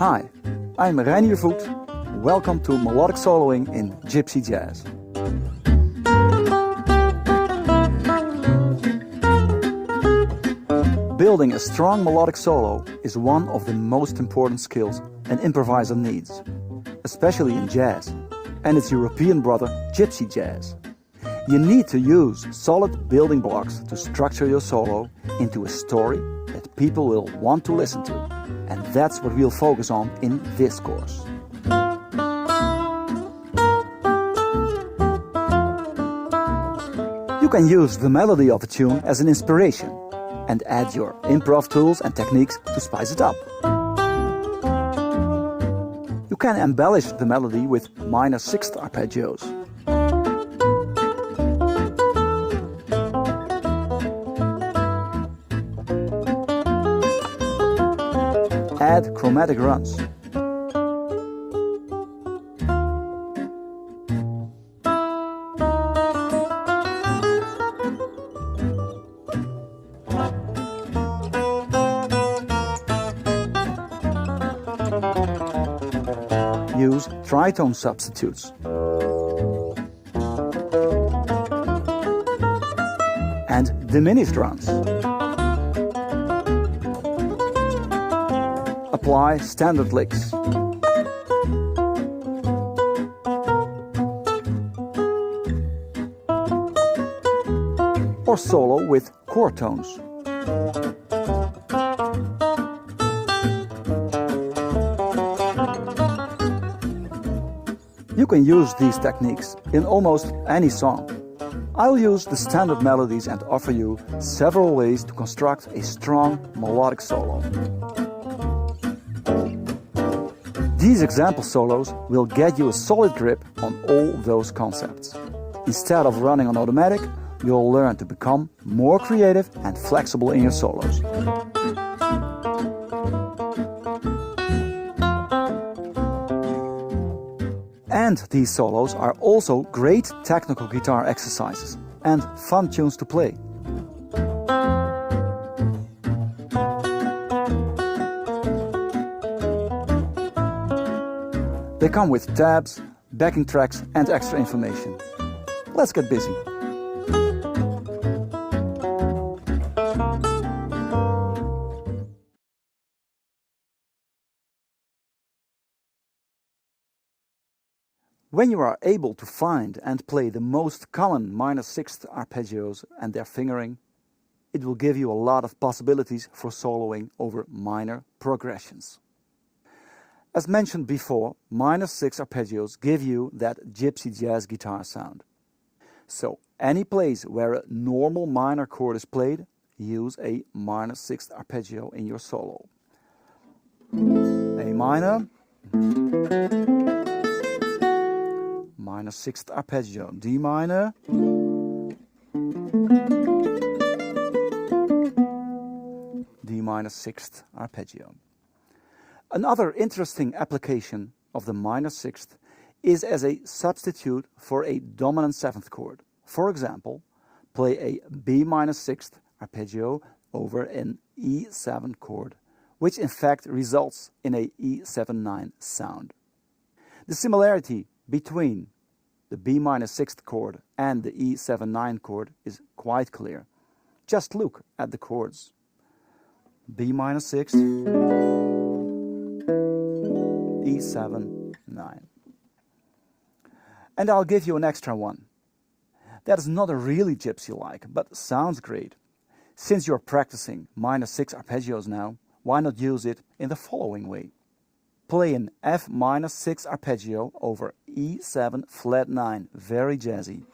Hi, I'm Reinier Voet. Welcome to Melodic Soloing in Gypsy Jazz. Building a strong melodic solo is one of the most important skills an improviser needs, especially in jazz and its European brother, Gypsy Jazz. You need to use solid building blocks to structure your solo into a story that people will want to listen to, and that's what we'll focus on in this course. You can use the melody of a tune as an inspiration and add your improv tools and techniques to spice it up. You can embellish the melody with minor sixth arpeggios. Add chromatic runs. Use tritone substitutes. And diminished runs. Apply standard licks. Or solo with chord tones. You can use these techniques in almost any song. I'll use the standard melodies and offer you several ways to construct a strong melodic solo. These example solos will get you a solid grip on all those concepts. Instead of running on automatic, you'll learn to become more creative and flexible in your solos. And these solos are also great technical guitar exercises and fun tunes to play. They come with tabs, backing tracks and extra information. Let's get busy. When you are able to find and play the most common minor sixth arpeggios and their fingering, it will give you a lot of possibilities for soloing over minor progressions. As mentioned before, minor sixth arpeggios give you that gypsy jazz guitar sound. So any place where a normal minor chord is played, use a minor sixth arpeggio in your solo. A minor, minor sixth arpeggio, D minor, D minor sixth arpeggio. Another interesting application of the minor sixth is as a substitute for a dominant seventh chord. For example, play a B minor sixth arpeggio over an E7 chord, which in fact results in a E7-9 sound. The similarity between the B minor sixth chord and the E7-9 chord is quite clear. Just look at the chords. B minor sixth, E7, 9. And I'll give you an extra one. That is not a really gypsy-like, but sounds great. Since you're practicing minor sixth arpeggios now, why not use it in the following way? Play an F minor sixth arpeggio over E7 flat 9, very jazzy.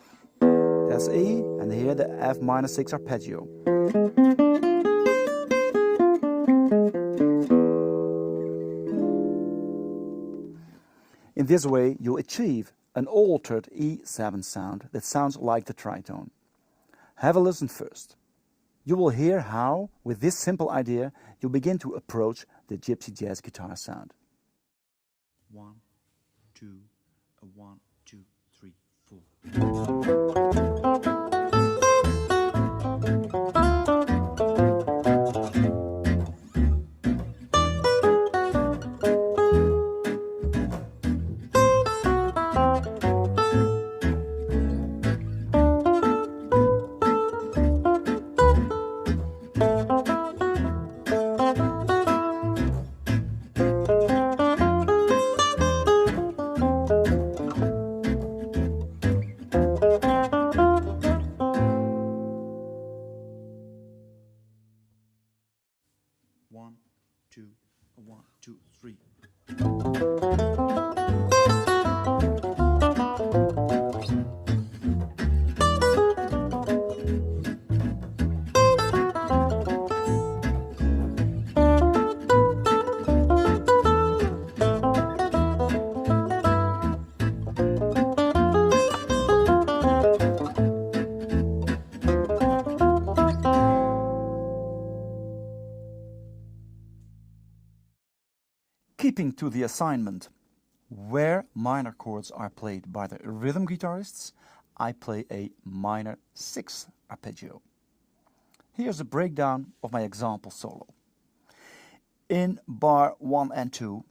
That's E, and here the F minor sixth arpeggio. In this way, you achieve an altered E7 sound that sounds like the tritone. Have a listen first. You will hear how, with this simple idea, you begin to approach the gypsy jazz guitar sound. 1, 2, 1, 2, 3, 4. Keeping to the assignment, where minor chords are played by the rhythm guitarists, I play a minor 6th arpeggio. Here's a breakdown of my example solo. In bar 1 and 2,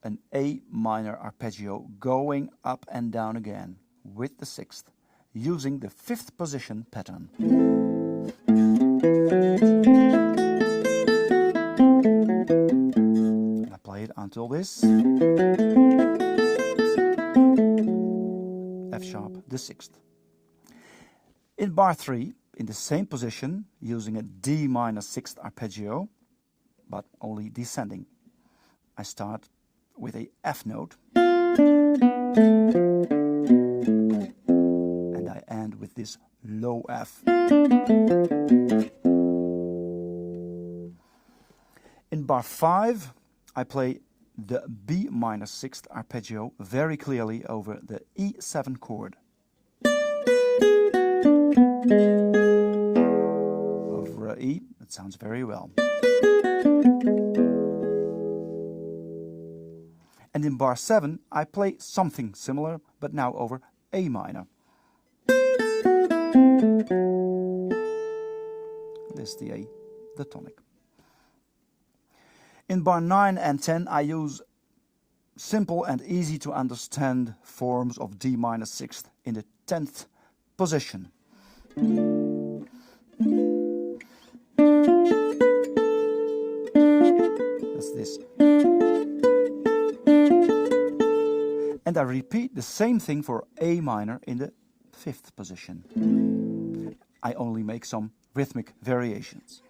an A minor arpeggio going up and down again with the 6th, using the 5th position pattern. I play it until this. F sharp, the 6th. In bar 3, in the same position, using a D minor 6th arpeggio, but only descending. I start with a F note, and I end with this low F. In bar 5, I play the B minor 6th arpeggio very clearly over the E7 chord. Over E, it sounds very well. And in bar 7, I play something similar, but now over A minor. This is the A, the tonic. In bar 9 and 10, I use simple and easy to understand forms of D minor 6th in the 10th position. That's this. And I repeat the same thing for A minor in the 5th position. I only make some rhythmic variations.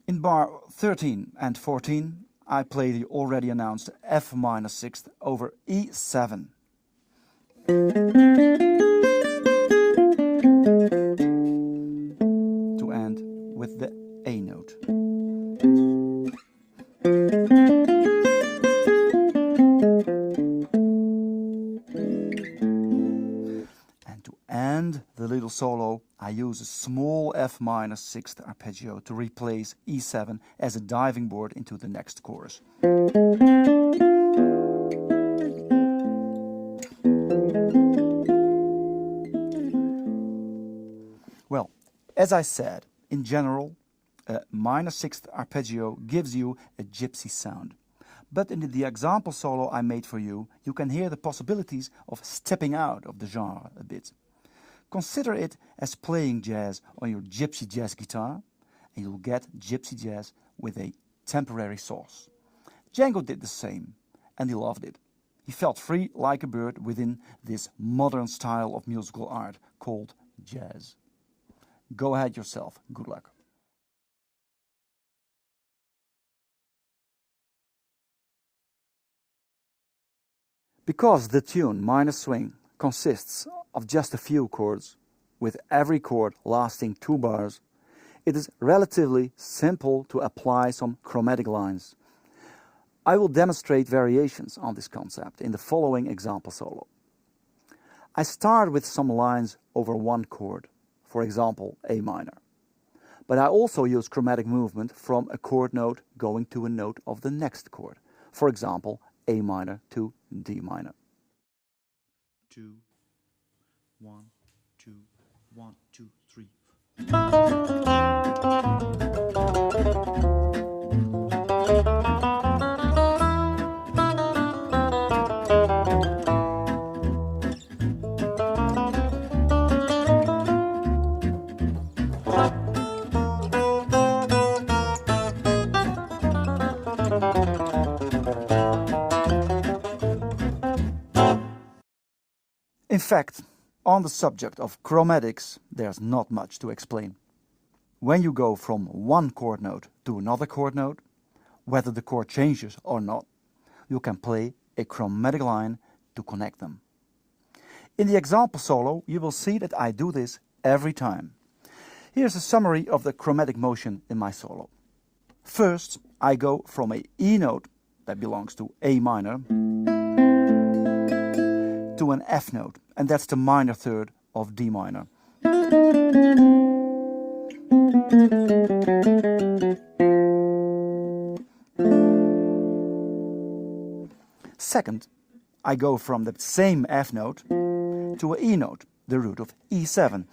In bar 13 and 14, I play the already announced F minor 6th over E7. To end with the A note. And to end the little solo, I use a small F minor 6th arpeggio to replace E7 as a diving board into the next chorus. Well, as I said, in general, a minor 6th arpeggio gives you a gypsy sound. But in the example solo I made for you, you can hear the possibilities of stepping out of the genre a bit. Consider it as playing jazz on your gypsy jazz guitar, and you'll get gypsy jazz with a temporary sauce. Django did the same, and he loved it. He felt free like a bird within this modern style of musical art called jazz. Go ahead yourself. Good luck. Because the tune Minor Swing consists of just a few chords, with every chord lasting 2 bars, it is relatively simple to apply some chromatic lines. I will demonstrate variations on this concept in the following example solo. I start with some lines over one chord, for example A minor. But I also use chromatic movement from a chord note going to a note of the next chord, for example A minor to D minor. 2, 1, 2, 1, 2, 3. In fact, on the subject of chromatics, there's not much to explain. When you go from one chord note to another chord note, whether the chord changes or not, you can play a chromatic line to connect them. In the example solo, you will see that I do this every time. Here's a summary of the chromatic motion in my solo. First, I go from a E note that belongs to A minor to an F note, and that's the minor third of D minor. Second, I go from the same F note to an E note, the root of E7.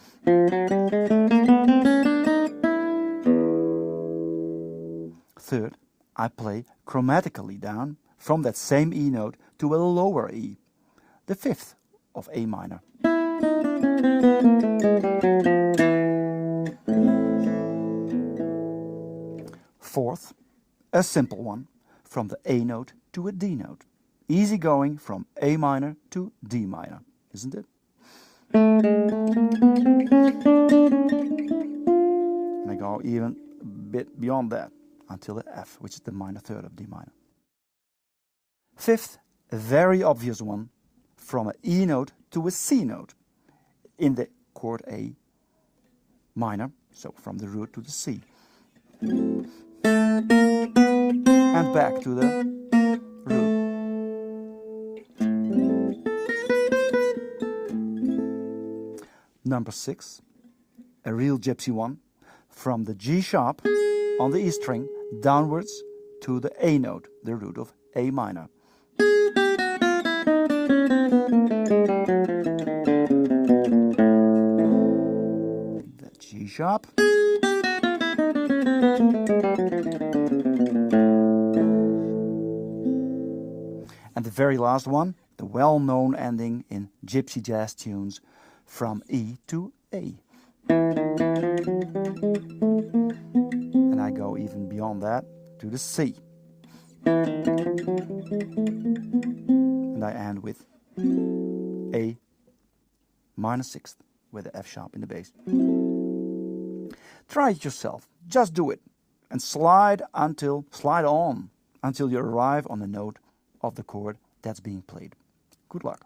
Third, I play chromatically down from that same E note to a lower E, the fifth of A minor. Fourth, a simple one, from the A note to a D note. Easy going from A minor to D minor, isn't it? And I go even a bit beyond that until the F, which is the minor third of D minor. Fifth, a very obvious one, from an E note to a C note in the chord A minor, so from the root to the C. And back to the root. Number 6, a real gypsy one, from the G sharp on the E string downwards to the A note, the root of A minor. The G sharp. And the very last one, the well-known ending in gypsy jazz tunes, from E to A. And I go even beyond that to the C. And I end with A minor sixth with the F sharp in the bass. Try it yourself, just do it, and slide on until you arrive on the note of the chord that's being played. Good luck.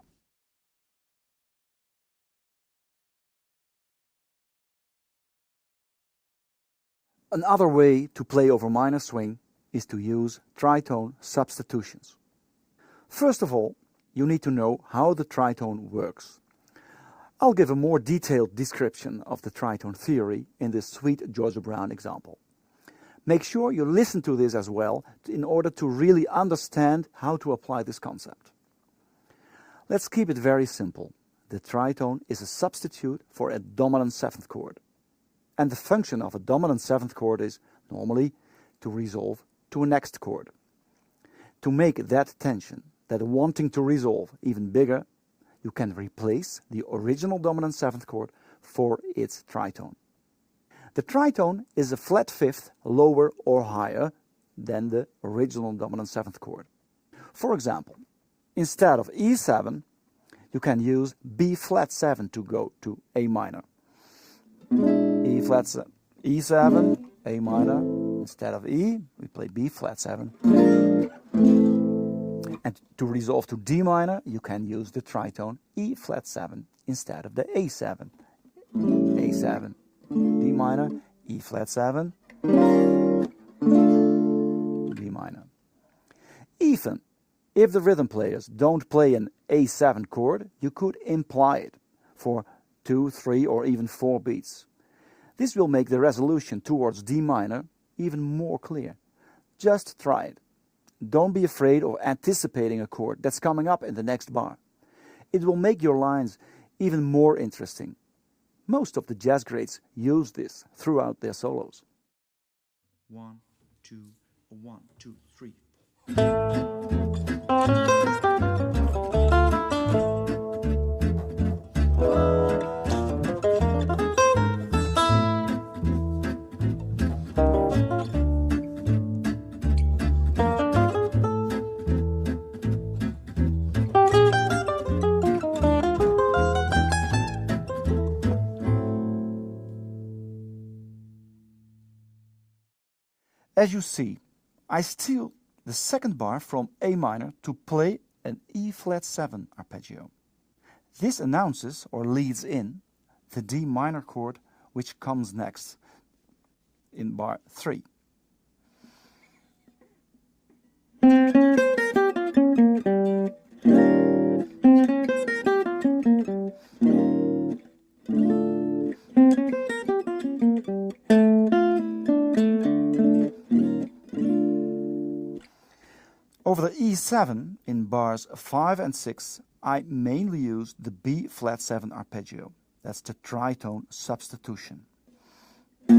Another way to play over minor swing is to use tritone substitutions. First of all, you need to know how the tritone works. I'll give a more detailed description of the tritone theory in this sweet Georgia Brown example. Make sure you listen to this as well in order to really understand how to apply this concept. Let's keep it very simple. The tritone is a substitute for a dominant seventh chord. And the function of a dominant seventh chord is normally to resolve to a next chord. To make that tension, that wanting to resolve, even bigger, you can replace the original dominant seventh chord for its tritone. The tritone is a flat fifth lower or higher than the original dominant seventh chord. For example, instead of E7, you can use B flat 7 to go to A minor. E flat 7, E7, A minor. Instead of E, we play B flat 7. And to resolve to D minor, you can use the tritone E flat 7 instead of the A7. A7, D minor, E flat 7, D minor. Even if the rhythm players don't play an A7 chord, you could imply it for 2, 3 or even 4 beats. This will make the resolution towards D minor even more clear. Just try it. Don't be afraid of anticipating a chord that's coming up in the next bar. It will make your lines even more interesting. Most of the jazz greats use this throughout their solos. 1, 2, 1, 2, 3. As you see, I steal the second bar from A minor to play an E flat 7 arpeggio. This announces or leads in the D minor chord which comes next in bar 3. For the E7 in bars 5 and 6, I mainly use the B flat 7 arpeggio. That's the tritone substitution. To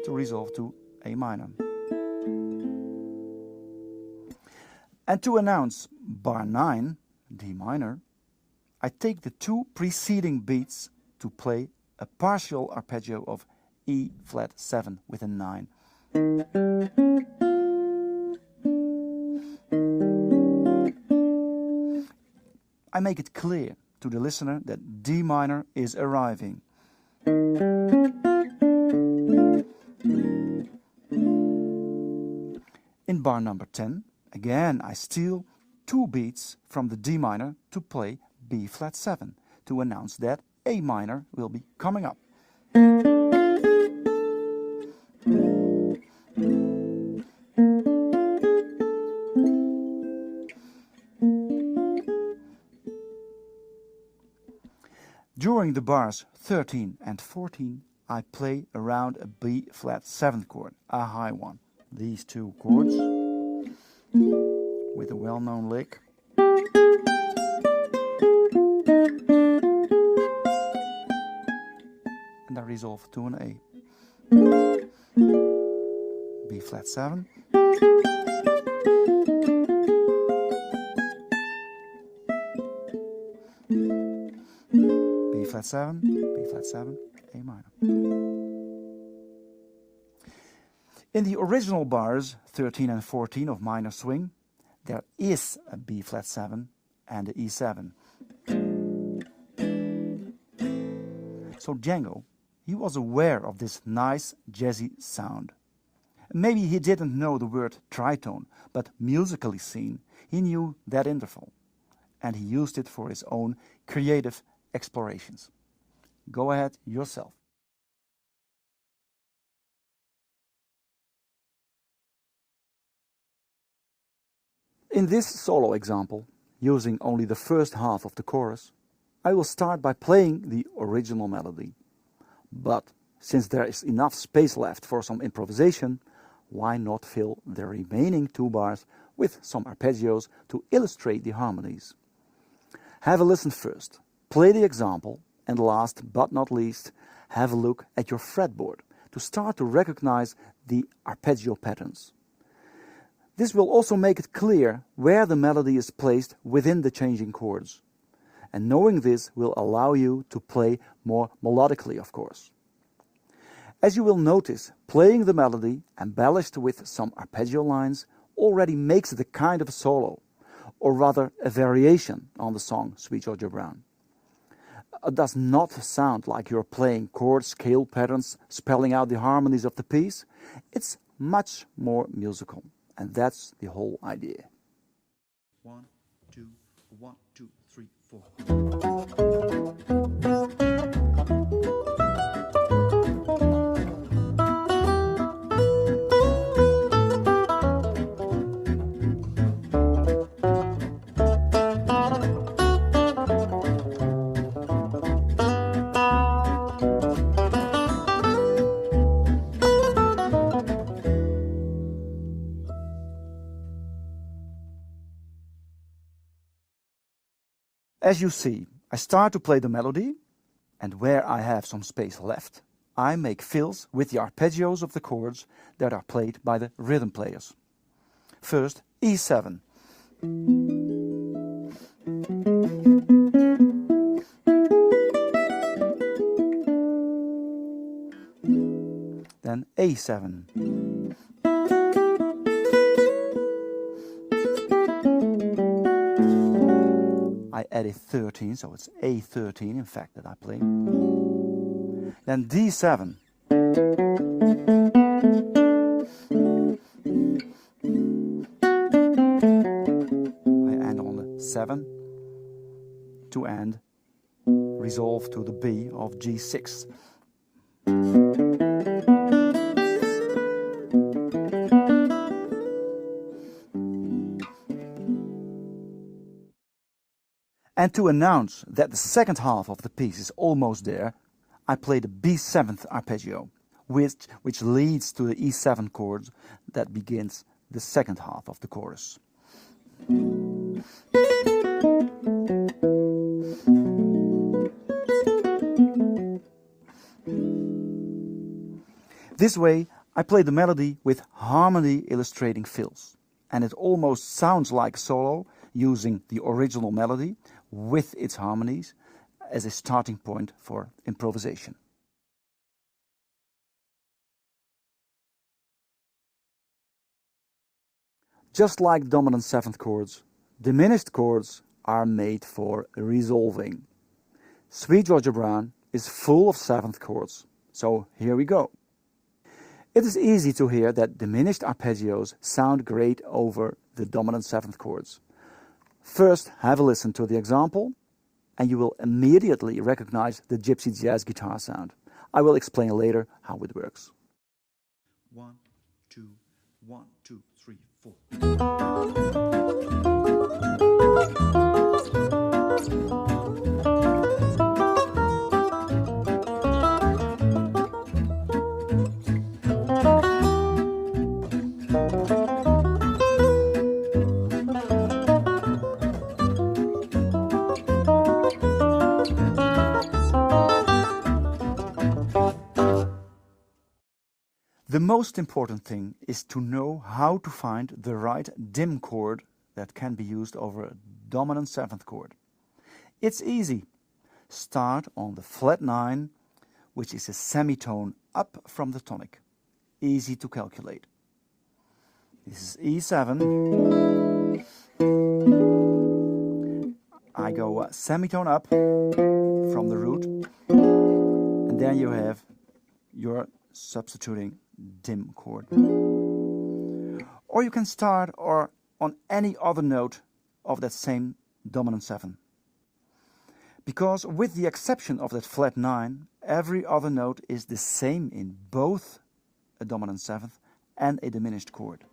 resolve to A minor. And to announce bar 9, D minor, I take the two preceding beats to play a partial arpeggio of E flat 7 with a 9. I make it clear to the listener that D minor is arriving. In bar number 10, again I steal two beats from the D minor to play B flat 7 to announce that A minor will be coming up. During the bars 13 and 14, I play around a B flat 7 chord, a high one. These two chords with a well-known lick. And I resolve to an A. B flat 7. B flat 7, B flat 7, A minor. In the original bars 13 and 14 of minor swing, there is a B flat 7 and an E7. So Django, he was aware of this nice jazzy sound. Maybe he didn't know the word tritone, but musically seen, he knew that interval. And he used it for his own creative explorations. Go ahead yourself. In this solo example, using only the first half of the chorus, I will start by playing the original melody. But since there is enough space left for some improvisation, why not fill the remaining two bars with some arpeggios to illustrate the harmonies? Have a listen first, play the example, and last but not least, have a look at your fretboard to start to recognize the arpeggio patterns. This will also make it clear where the melody is placed within the changing chords. And knowing this will allow you to play more melodically, of course. As you will notice, playing the melody embellished with some arpeggio lines already makes it a kind of a solo, or rather a variation on the song Sweet Georgia Brown. It does not sound like you're playing chord scale patterns spelling out the harmonies of the piece. It's much more musical, and that's the whole idea. 1, 2, 1, 2, 3, 4. As you see, I start to play the melody, and where I have some space left, I make fills with the arpeggios of the chords that are played by the rhythm players. First, E7. Then A7. I added 13, so it's A13 in fact that I play. Then D7. I end on the 7 to end, resolve to the B of G6. And to announce that the second half of the piece is almost there, I play the B7th arpeggio, which leads to the E7 chord that begins the second half of the chorus. This way, I play the melody with harmony illustrating fills, and it almost sounds like a solo using the original melody with its harmonies as a starting point for improvisation. Just like dominant 7th chords, diminished chords are made for resolving. Sweet Georgia Brown is full of 7th chords, so here we go. It is easy to hear that diminished arpeggios sound great over the dominant 7th chords. First, have a listen to the example, and you will immediately recognize the Gipsy jazz guitar sound. I will explain later how it works. 1, 2, 1, 2, 3, 4. The most important thing is to know how to find the right dim chord that can be used over a dominant 7th chord. It's easy. Start on the flat 9, which is a semitone up from the tonic. Easy to calculate. This is E7. I go a semitone up from the root, and then you have your substituting dim chord. Or you can start on any other note of that same dominant 7. Because with the exception of that flat 9, every other note is the same in both a dominant 7th and a diminished chord.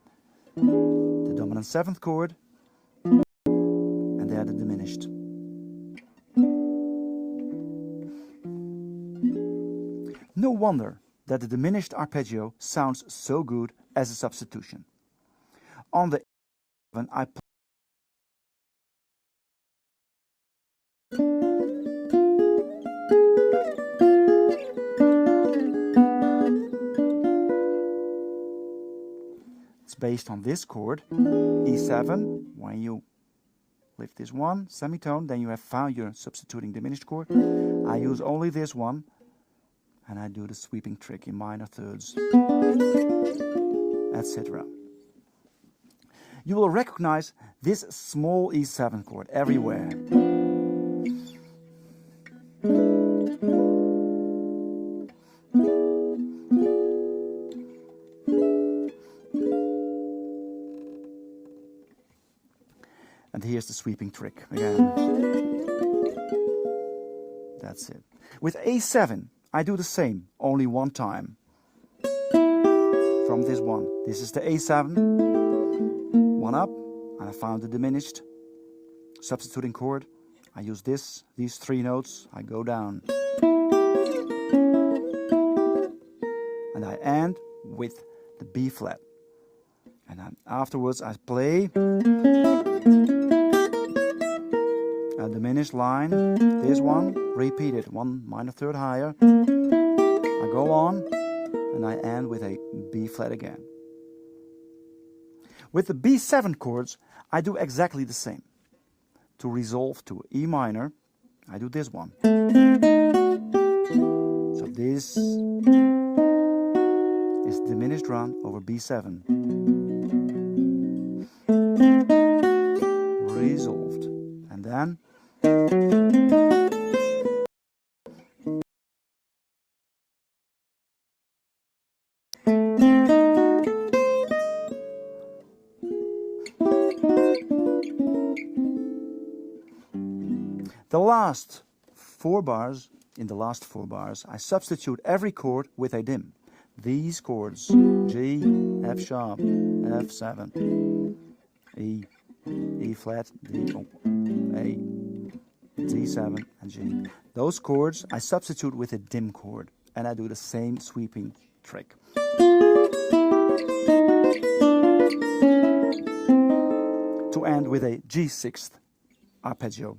The dominant 7th chord and there the diminished. No wonder that the diminished arpeggio sounds so good as a substitution. On the E7 I play it's based on this chord, E7. When you lift this one, semitone, then you have found your substituting diminished chord. I use only this one, and I do the sweeping trick in minor thirds, etc. You will recognize this small E7 chord everywhere. And here's the sweeping trick again. That's it. With A7, I do the same, only one time. From this one. This is the A7. One up, and I found the diminished substituting chord. I use these 3 notes. I go down. And I end with the B flat. And then afterwards I play a diminished line, this one, repeat it, 1 minor third higher. I go on, and I end with a B flat again. With the B7 chords, I do exactly the same. To resolve to E minor, I do this one. So this is diminished run over B7. Resolved. And then in the last 4 bars, I substitute every chord with a dim. These chords, G, F sharp, F7, E, E flat, D, A, D7 and G. Those chords I substitute with a dim chord, and I do the same sweeping trick. To end with a G6 arpeggio.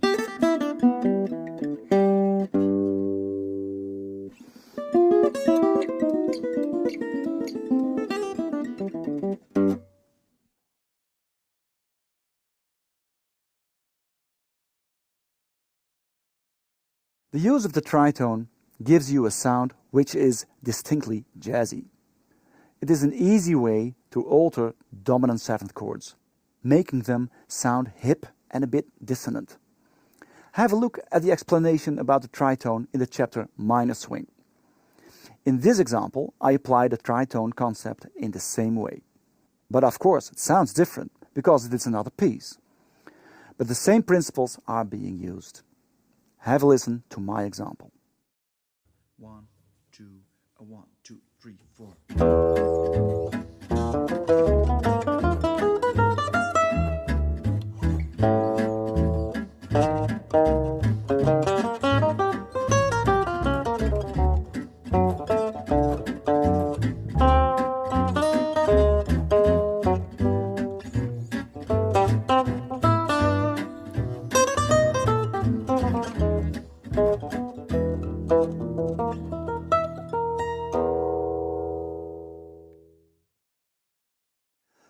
The use of the tritone gives you a sound which is distinctly jazzy. It is an easy way to alter dominant seventh chords, making them sound hip and a bit dissonant. Have a look at the explanation about the tritone in the chapter Minor Swing. In this example, I apply the tritone concept in the same way. But of course, it sounds different because it is another piece. But the same principles are being used. Have a listen to my example. 1, 2, 1, 2, 3, 4.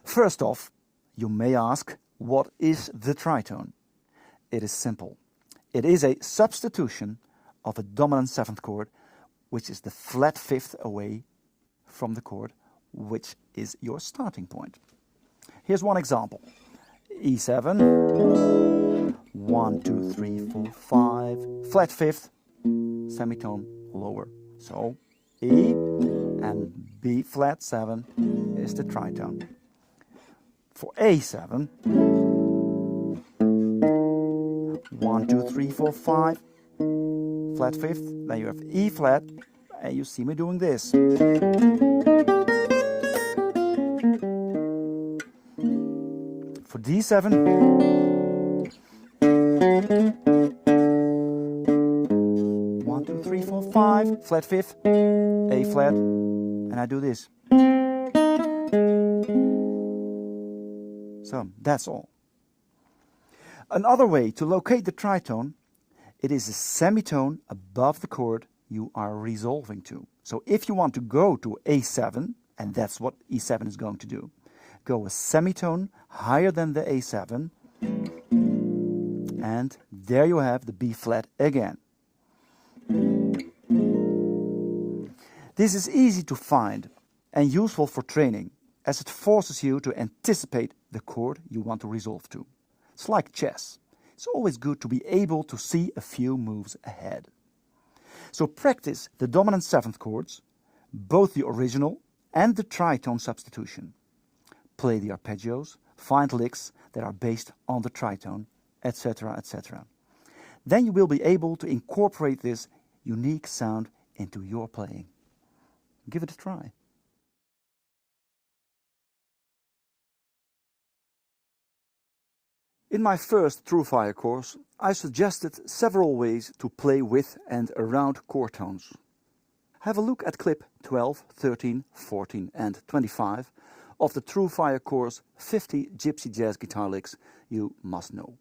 First off, you may ask, what is the tritone? It is simple. It is a substitution of a dominant seventh chord, which is the flat fifth away from the chord, which is your starting point. Here's one example. E7, 1, 2, 3, 4, 5, flat fifth, semitone lower. So E and B flat 7 is the tritone. For A7, 1, 2, 3, 4, 5, flat fifth, then you have E flat, and you see me doing this. For D7, 1, 2, 3, 4, 5, flat fifth, A flat, and I do this. So that's all. Another way to locate the tritone, it is a semitone above the chord you are resolving to. So if you want to go to A7, and that's what E7 is going to do, go a semitone higher than the A7, and there you have the B flat again. This is easy to find and useful for training, as it forces you to anticipate the chord you want to resolve to. It's like chess. It's always good to be able to see a few moves ahead. So practice the dominant seventh chords, both the original and the tritone substitution. Play the arpeggios, find licks that are based on the tritone, etc., etc. Then you will be able to incorporate this unique sound into your playing. Give it a try. In my first TrueFire course, I suggested several ways to play with and around chord tones. Have a look at clip 12, 13, 14 and 25 of the TrueFire course 50 Gypsy Jazz Guitar Licks you must know.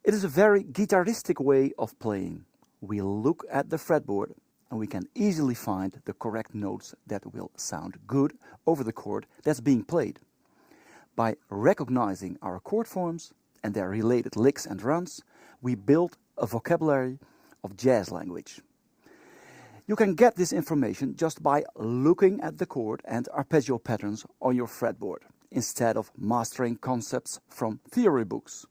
It is a very guitaristic way of playing. We look at the fretboard and we can easily find the correct notes that will sound good over the chord that's being played. By recognizing our chord forms and their related licks and runs, we build a vocabulary of jazz language. You can get this information just by looking at the chord and arpeggio patterns on your fretboard, instead of mastering concepts from theory books.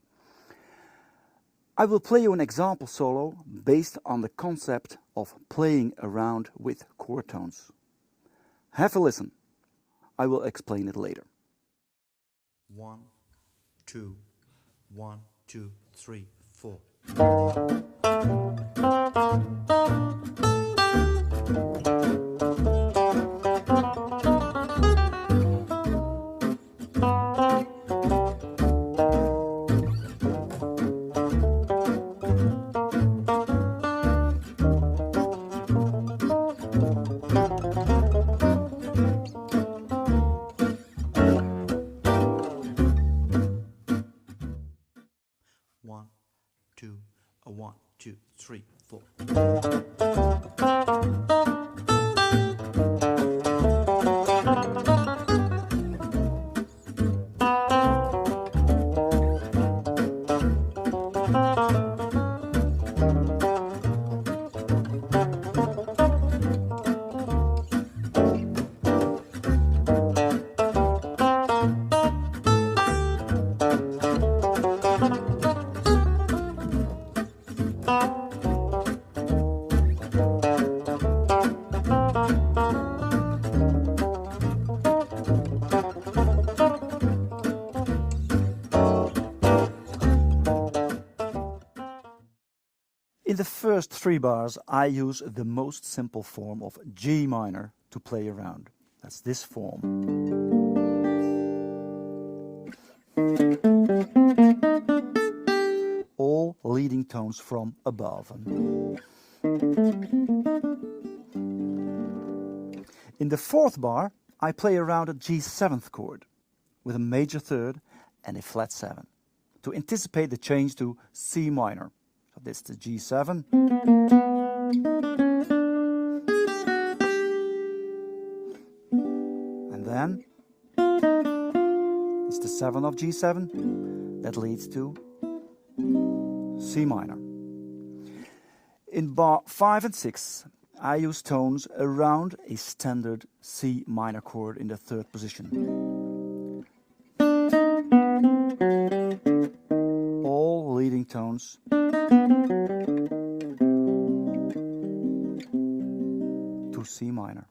I will play you an example solo based on the concept of playing around with chord tones. Have a listen. I will explain it later. 1, 2, 1, 2, 3, 4. 3, 4. In the first 3 bars, I use the most simple form of G minor to play around. That's this form. All leading tones from above. In the 4th bar, I play around a G7th chord with a major third and a flat 7 to anticipate the change to C minor. So this is the G7. And then it's the 7 of G7 that leads to C minor. In bar 5 and 6, I use tones around a standard C minor chord in the 3rd position. All leading tones to C minor.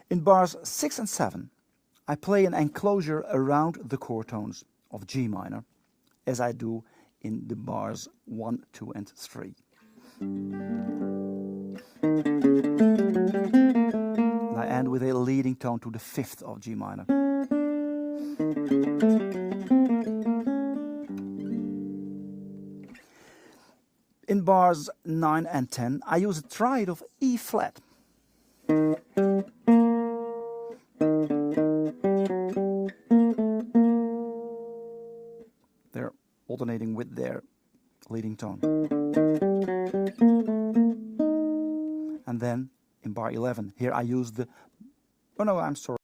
In bars 6 and 7, I play an enclosure around the chord tones of G minor, as I do in the bars 1, 2 and 3. And I end with a leading tone to the 5th of G minor. In bars 9 and 10, I use a triad of E flat. They're alternating with their leading tone. And then in bar 11, here I use the... Oh no, I'm sorry.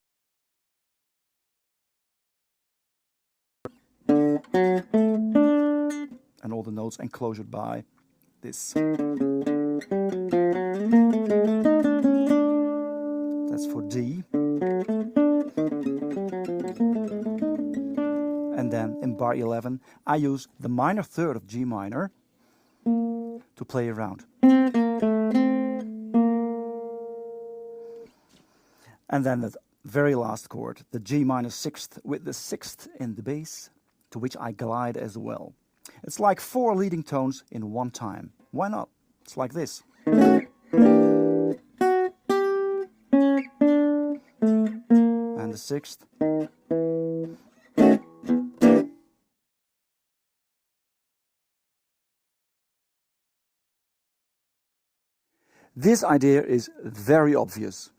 And all the notes enclosured by this. That's for D. And then in bar 11, I use the minor third of G minor to play around. And then the very last chord, the G minor 6th with the 6th in the bass, to which I glide as well. It's like 4 leading tones in one time. Why not? It's like this. And the 6th. This idea is very obvious.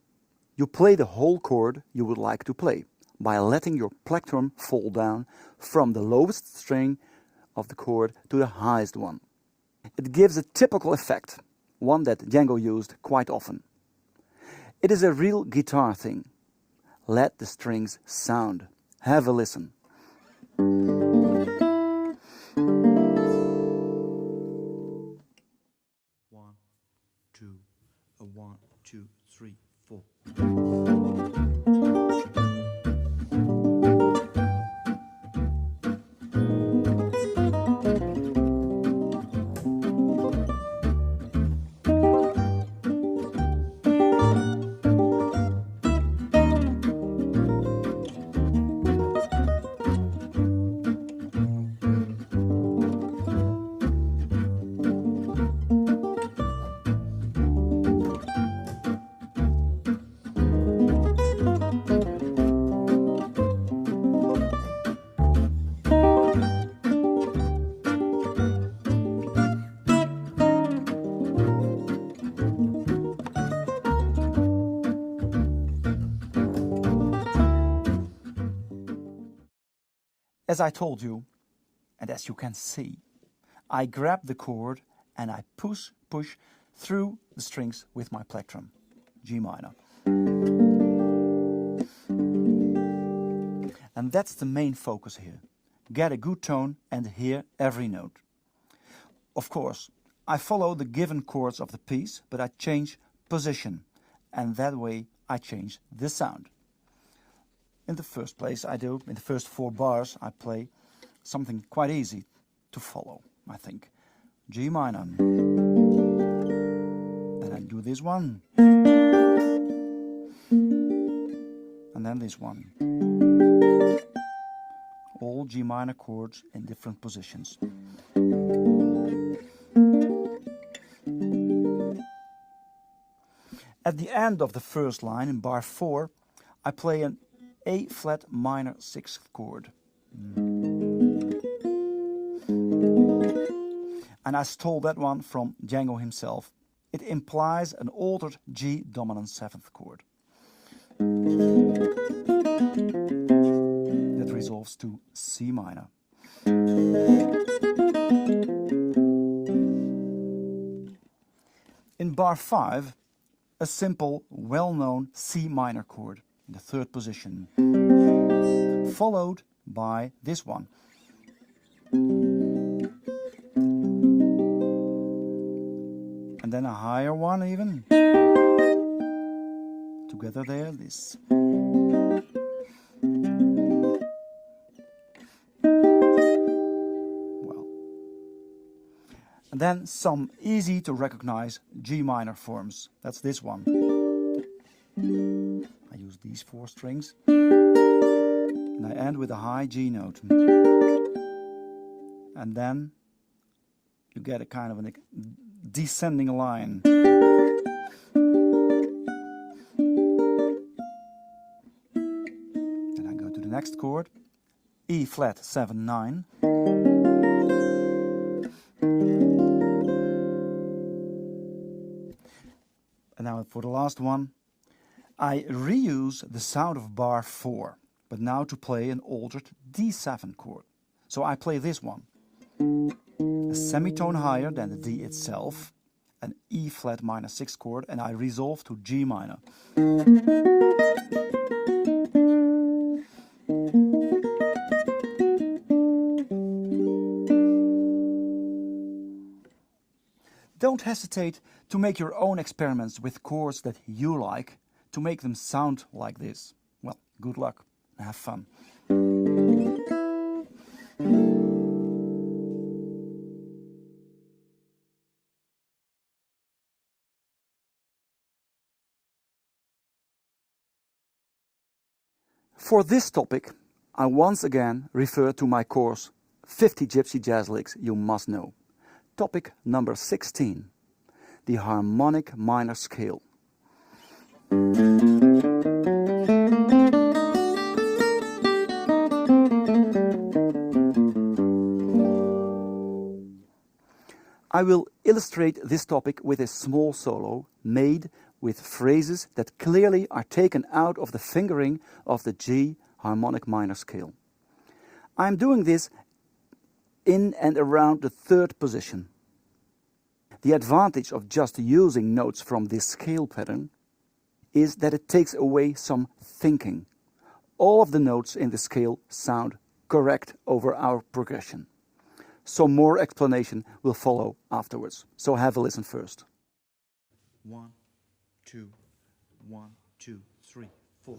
You play the whole chord you would like to play by letting your plectrum fall down from the lowest string of the chord to the highest one. It gives a typical effect, one that Django used quite often. It is a real guitar thing. Let the strings sound. Have a listen. 1, 2, 1, 2, 3, 4. As I told you, and as you can see, I grab the chord and I push through the strings with my plectrum, G minor. And that's the main focus here. Get a good tone and hear every note. Of course, I follow the given chords of the piece, but I change position, and that way I change the sound. In the first place in the first 4 bars, I play something quite easy to follow, I think. G minor. Then I do this one. And then this one. All G minor chords in different positions. At the end of the first line, in bar 4, I play an A flat minor 6th chord. And I stole that one from Django himself. It implies an altered G dominant 7th chord. That resolves to C minor. In bar 5, a simple, well-known C minor chord in the 3rd position, followed by this one. And then a higher one even. Together there, this. Well. And then some easy to recognize G minor forms. That's this one. I use these 4 strings. And I end with a high G note. And then you get a kind of a descending line. Then I go to the next chord, E flat 7 9. And now for the last one, I reuse the sound of bar 4, but now to play an altered D7 chord. So I play this one. A semitone higher than the D itself, an E flat minor 6 chord, and I resolve to G minor. Don't hesitate to make your own experiments with chords that you like, to make them sound like this. Well, good luck and have fun. For this topic, I once again refer to my course 50 Gypsy Jazz Licks You Must Know. Topic number 16, the harmonic minor scale. I will illustrate this topic with a small solo made with phrases that clearly are taken out of the fingering of the G harmonic minor scale. I'm doing this in and around the 3rd position. The advantage of just using notes from this scale pattern is that it takes away some thinking. All of the notes in the scale sound correct over our progression. Some more explanation will follow afterwards, so have a listen first. 1, 2, 1, 2, 3, 4.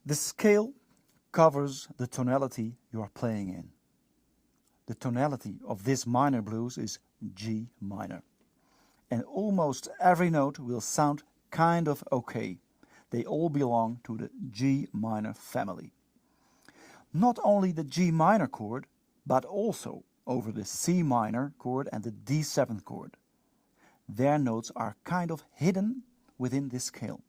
The scale covers the tonality you are playing in. The tonality of this minor blues is G minor. And almost every note will sound kind of okay. They all belong to the G minor family. Not only the G minor chord, but also over the C minor chord and the D7 chord. their notes are kind of hidden within this scale.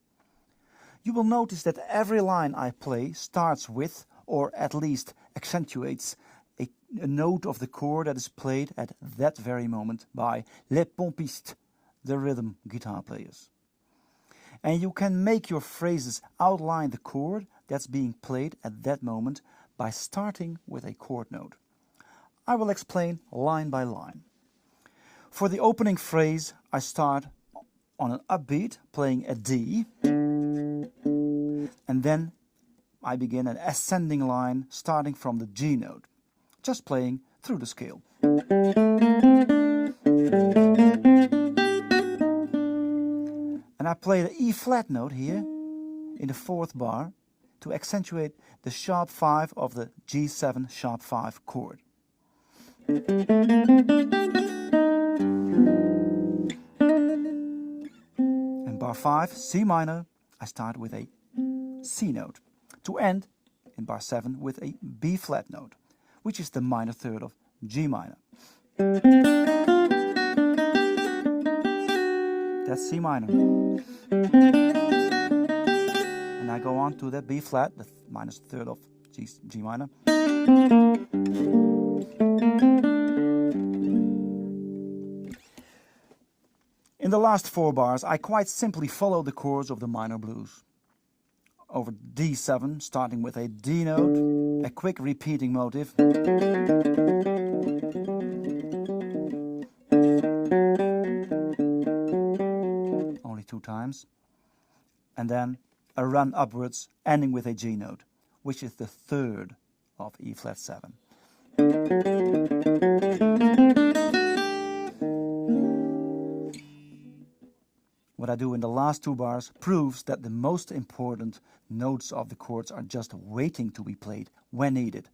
You will notice that every line I play starts with, or at least accentuates, a note of the chord that is played at that very moment by les pompistes, the rhythm guitar players. And you can make your phrases outline the chord that's being played at that moment by starting with a chord note. I will explain line by line. For the opening phrase, I start on an upbeat, playing a D, and then I begin an ascending line starting from the G note, just playing through the scale. And I play the E flat note here in the fourth bar to accentuate the sharp 5 of the G7 sharp 5 chord. In bar 5, C minor, I start with a C note, to end in bar 7 with a B flat note, which is the minor third of G minor. That's C minor. And I go on to the B flat, the minor third of G minor. In the last 4 bars, I quite simply follow the chords of the minor blues. Over D7, starting with a D note, a quick repeating motive. Only 2 times. And then a run upwards, ending with a G note, which is the third of E flat 7. What I do in the last 2 bars proves that the most important notes of the chords are just waiting to be played when needed.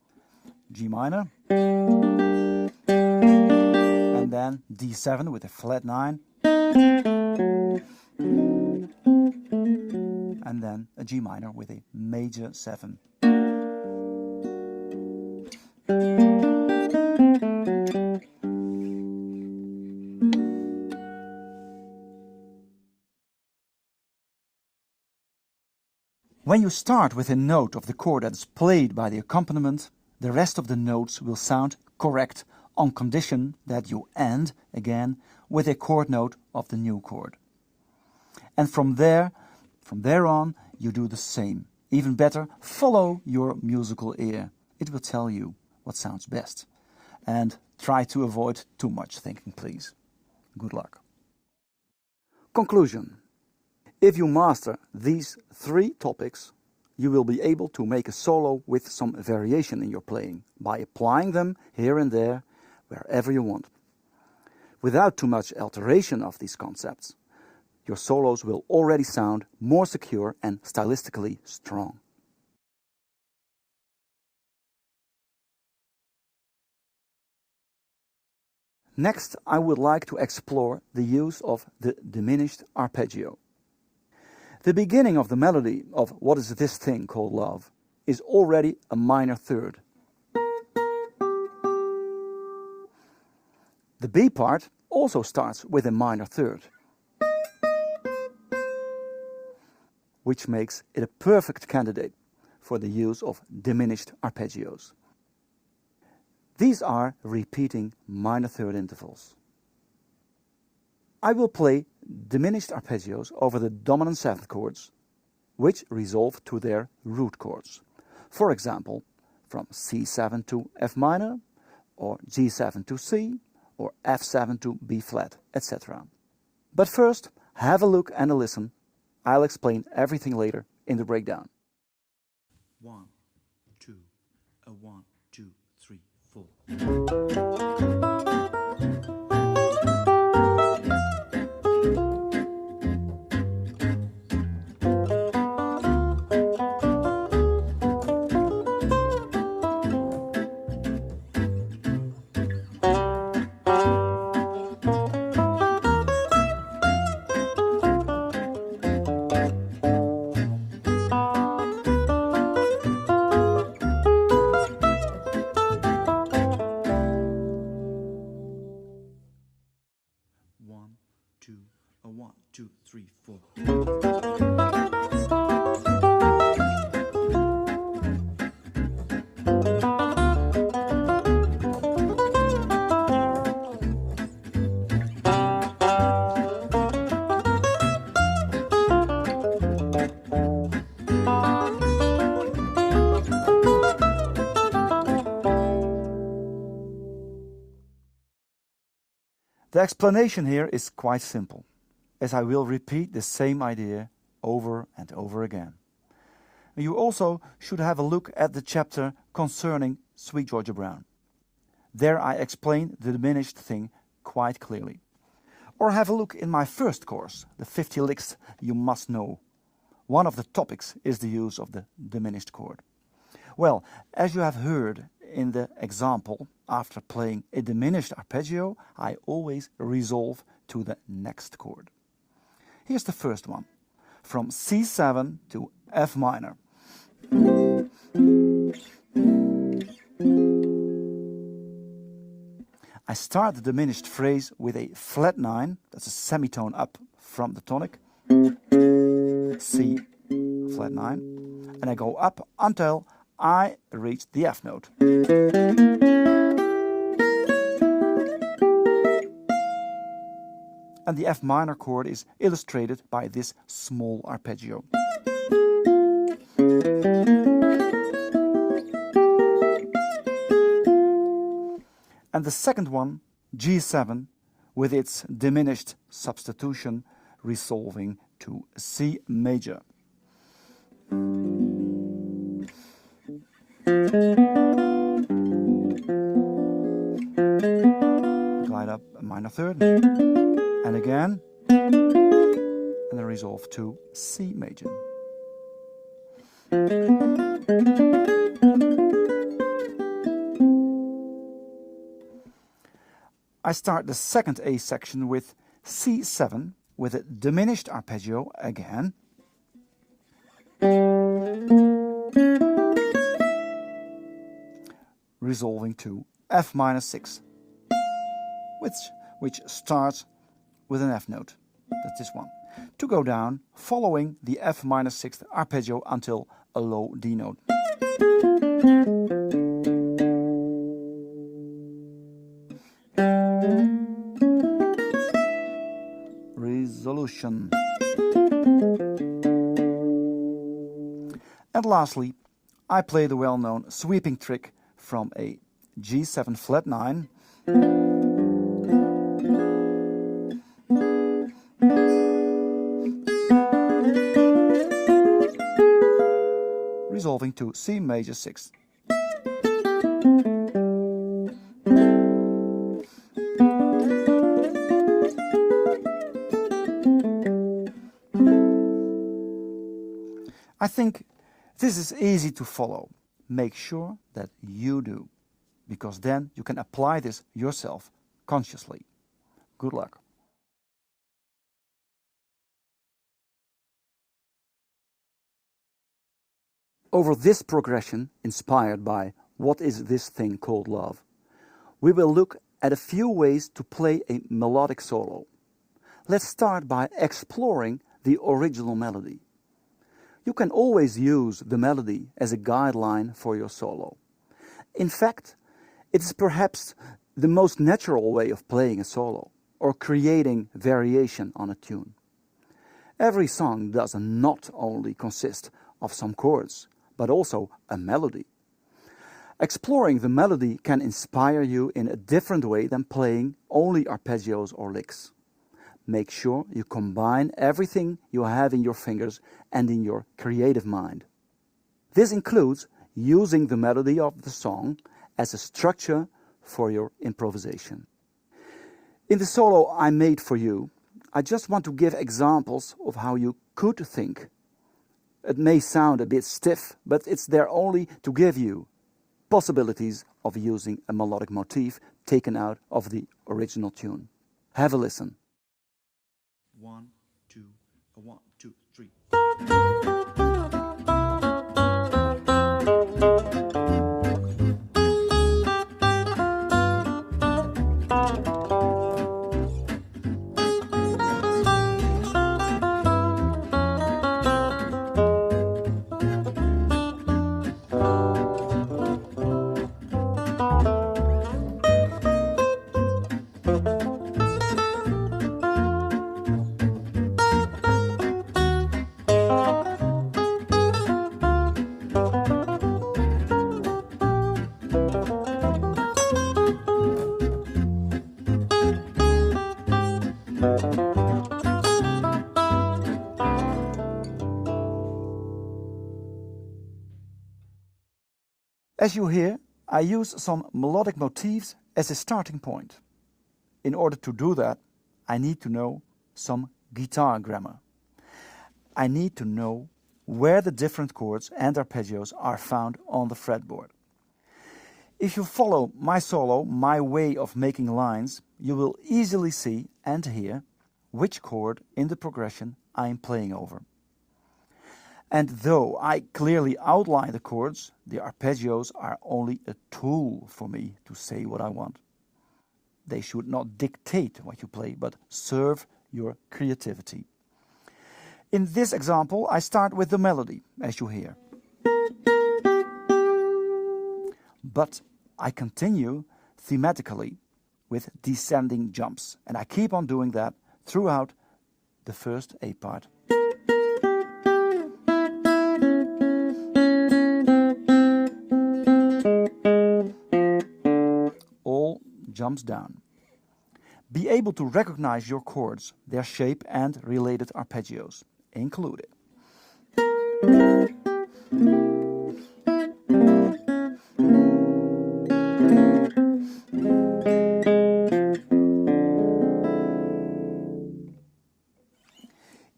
G minor, and then D7 with a flat 9, and then a G minor with a major 7. When you start with a note of the chord that is played by the accompaniment, the rest of the notes will sound correct on condition that you end, again, with a chord note of the new chord. And from there on, you do the same. Even better, follow your musical ear. It will tell you what sounds best. And try to avoid too much thinking, please. Good luck. Conclusion. If you master these 3 topics, you will be able to make a solo with some variation in your playing by applying them here and there, wherever you want. Without too much alteration of these concepts, your solos will already sound more secure and stylistically strong. Next, I would like to explore the use of the diminished arpeggio. The beginning of the melody of What Is This Thing Called Love is already a minor third. The B part also starts with a minor third, which makes it a perfect candidate for the use of diminished arpeggios. These are repeating minor third intervals. I will play diminished arpeggios over the dominant 7th chords, which resolve to their root chords. For example, from C7 to F minor, or G7 to C, or F7 to B flat, etc. But first, have a look and a listen. I'll explain everything later in the breakdown. 1, 2, 1, 2, 3, 4. The explanation here is quite simple, as I will repeat the same idea over and over again. You also should have a look at the chapter concerning Sweet Georgia Brown. There I explain the diminished thing quite clearly. Or have a look in my first course, the 50 licks you must know. One of the topics is the use of the diminished chord. Well, as you have heard in the example, after playing a diminished arpeggio, I always resolve to the next chord. Here's the first one, from C7 to F minor. I start the diminished phrase with a flat 9, that's a semitone up from the tonic, C, flat 9, and I go up until I reach the F note. And the F minor chord is illustrated by this small arpeggio. And the second one, G7, with its diminished substitution, resolving to C major. Glide up a minor third, and again, and then resolve to C major. I start the second A section with C7 with a diminished arpeggio again. Resolving to F minor 6, which starts with an F note. That's this one. To go down, following the F minor 6th arpeggio until a low D note. Resolution. And lastly, I play the well-known sweeping trick from a G7 flat 9, resolving to C major 6. I think this is easy to follow. Make sure that you do, because then you can apply this yourself consciously. Good luck. Over this progression, inspired by What Is This Thing Called Love, we will look at a few ways to play a melodic solo. Let's start by exploring the original melody. You can always use the melody as a guideline for your solo. In fact, it is perhaps the most natural way of playing a solo, or creating variation on a tune. Every song does not only consist of some chords, but also a melody. Exploring the melody can inspire you in a different way than playing only arpeggios or licks. Make sure you combine everything you have in your fingers and in your creative mind. This includes using the melody of the song as a structure for your improvisation. In the solo I made for you, I just want to give examples of how you could think. It may sound a bit stiff, but it's there only to give you possibilities of using a melodic motif taken out of the original tune. Have a listen. 1, 2, 1, 2, 3. As you hear, I use some melodic motifs as a starting point. In order to do that, I need to know some guitar grammar. I need to know where the different chords and arpeggios are found on the fretboard. If you follow my solo, my way of making lines, you will easily see and hear which chord in the progression I am playing over. And though I clearly outline the chords, the arpeggios are only a tool for me to say what I want. They should not dictate what you play, but serve your creativity. In this example, I start with the melody, as you hear. But I continue thematically with descending jumps, and I keep on doing that throughout the first A part. All jumps down. Be able to recognize your chords, their shape and related arpeggios included.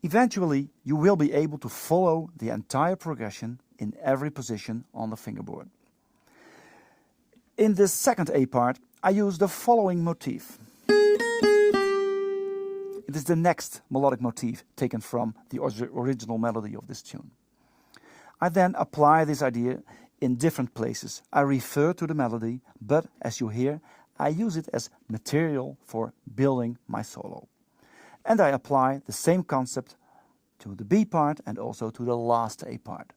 Eventually, you will be able to follow the entire progression in every position on the fingerboard. In the second A part, I use the following motif. It is the next melodic motif taken from the original melody of this tune. I then apply this idea in different places. I refer to the melody, but as you hear, I use it as material for building my solo. And I apply the same concept to the B part and also to the last A part.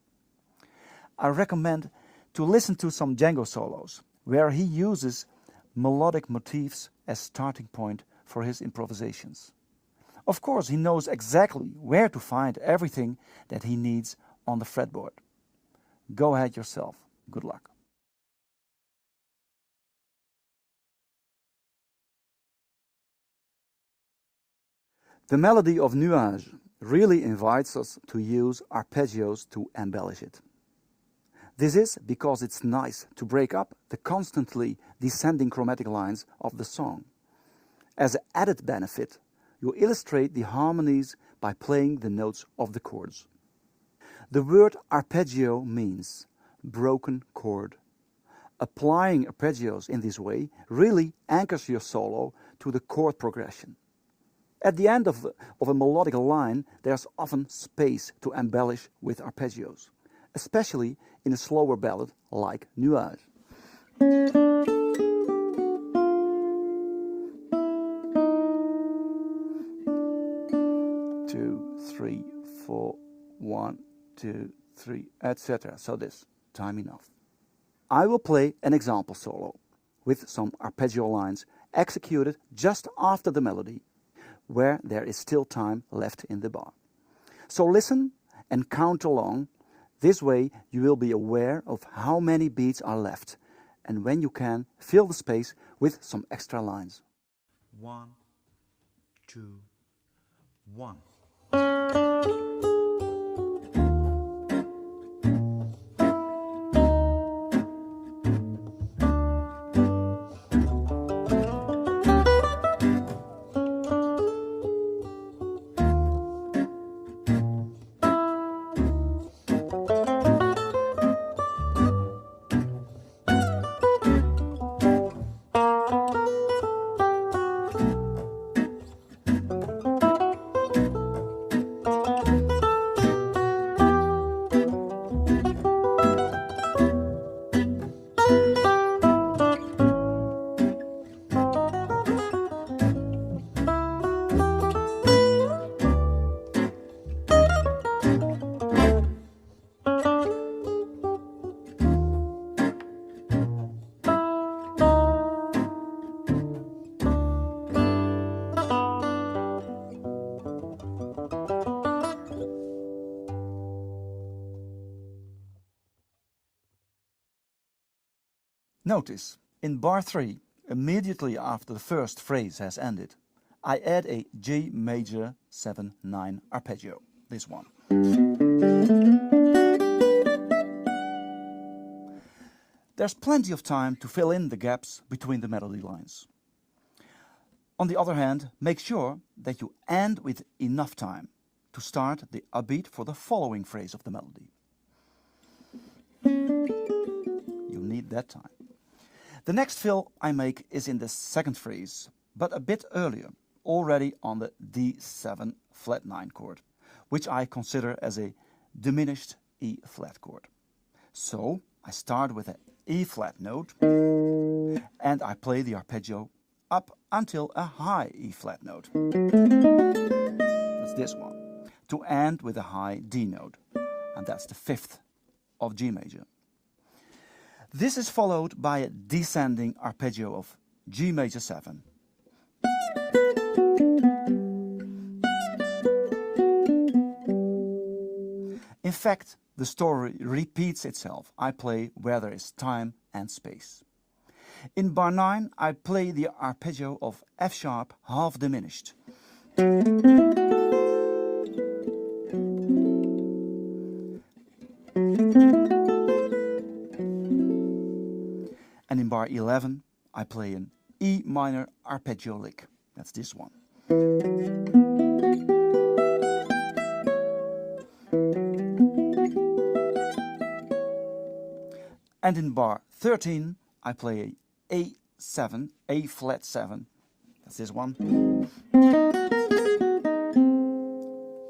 I recommend to listen to some Django solos, where he uses melodic motifs as starting point for his improvisations. Of course, he knows exactly where to find everything that he needs on the fretboard. Go ahead yourself. Good luck. The melody of Nuage really invites us to use arpeggios to embellish it. This is because it's nice to break up the constantly descending chromatic lines of the song. As an added benefit, you illustrate the harmonies by playing the notes of the chords. The word arpeggio means broken chord. Applying arpeggios in this way really anchors your solo to the chord progression. At the end of a melodic line, there's often space to embellish with arpeggios, especially in a slower ballad like Nuage. 2, 3, 4, 1, 2, 3, etc. So this, time enough. I will play an example solo with some arpeggio lines executed just after the melody, where there is still time left in the bar. So listen and count along. This way you will be aware of how many beats are left, and when you can, fill the space with some extra lines. 1, 2, 1. Notice, in bar 3, immediately after the first phrase has ended, I add a G major 7-9 arpeggio, this one. There's plenty of time to fill in the gaps between the melody lines. On the other hand, make sure that you end with enough time to start the upbeat for the following phrase of the melody. You need that time. The next fill I make is in the second phrase, but a bit earlier, already on the D7 flat 9 chord, which I consider as a diminished E flat chord. So I start with an E flat note and I play the arpeggio up until a high E flat note. That's this one. To end with a high D note, and that's the 5th of G major. This is followed by a descending arpeggio of G major 7. In fact, the story repeats itself. I play where there is time and space. In bar 9, I play the arpeggio of F sharp half diminished. And in bar 11, I play an E minor arpeggio lick. That's this one. And in bar 13, I play a A7, A flat 7. That's this one.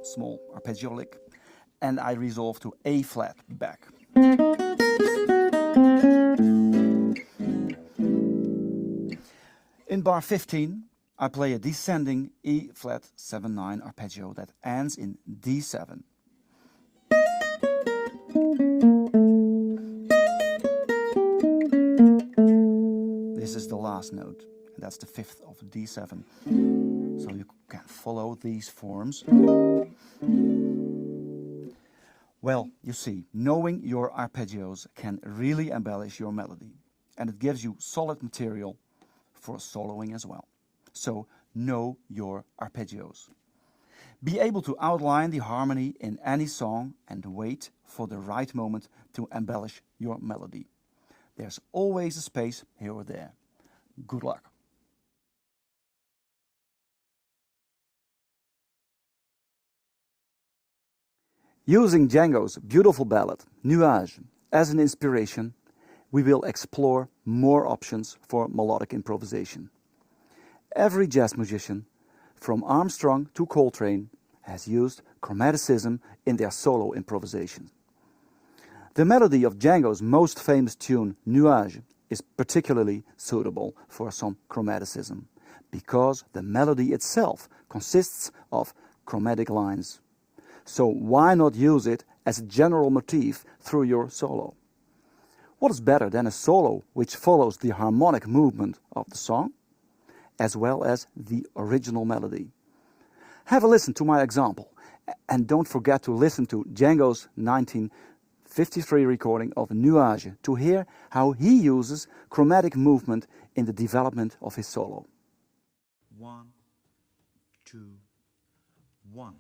Small arpeggio lick. And I resolve to A flat back. In bar 15, I play a descending E flat 7/9 arpeggio that ends in D7. This is the last note, and that's the 5th of D7. So you can follow these forms. Well, you see, knowing your arpeggios can really embellish your melody, and it gives you solid material for soloing as well. So know your arpeggios. Be able to outline the harmony in any song and wait for the right moment to embellish your melody. There's always a space here or there. Good luck. Using Django's beautiful ballad, Nuage, as an inspiration, we will explore more options for melodic improvisation. Every jazz musician, from Armstrong to Coltrane, has used chromaticism in their solo improvisation. The melody of Django's most famous tune, Nuage, is particularly suitable for some chromaticism, because the melody itself consists of chromatic lines. So why not use it as a general motif through your solo? What is better than a solo which follows the harmonic movement of the song, as well as the original melody? Have a listen to my example, and don't forget to listen to Django's 1953 recording of Nuage to hear how he uses chromatic movement in the development of his solo. 1, 2, 1.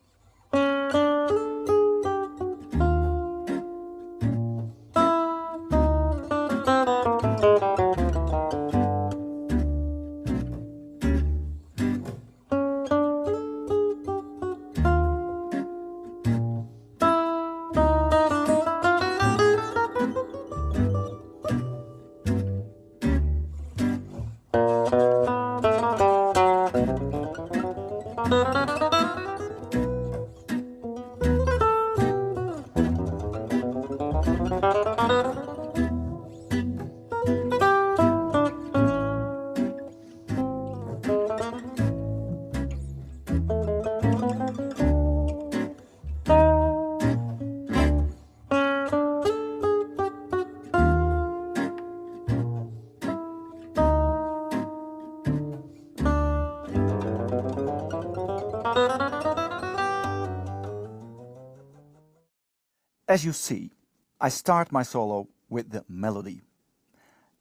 As you see, I start my solo with the melody.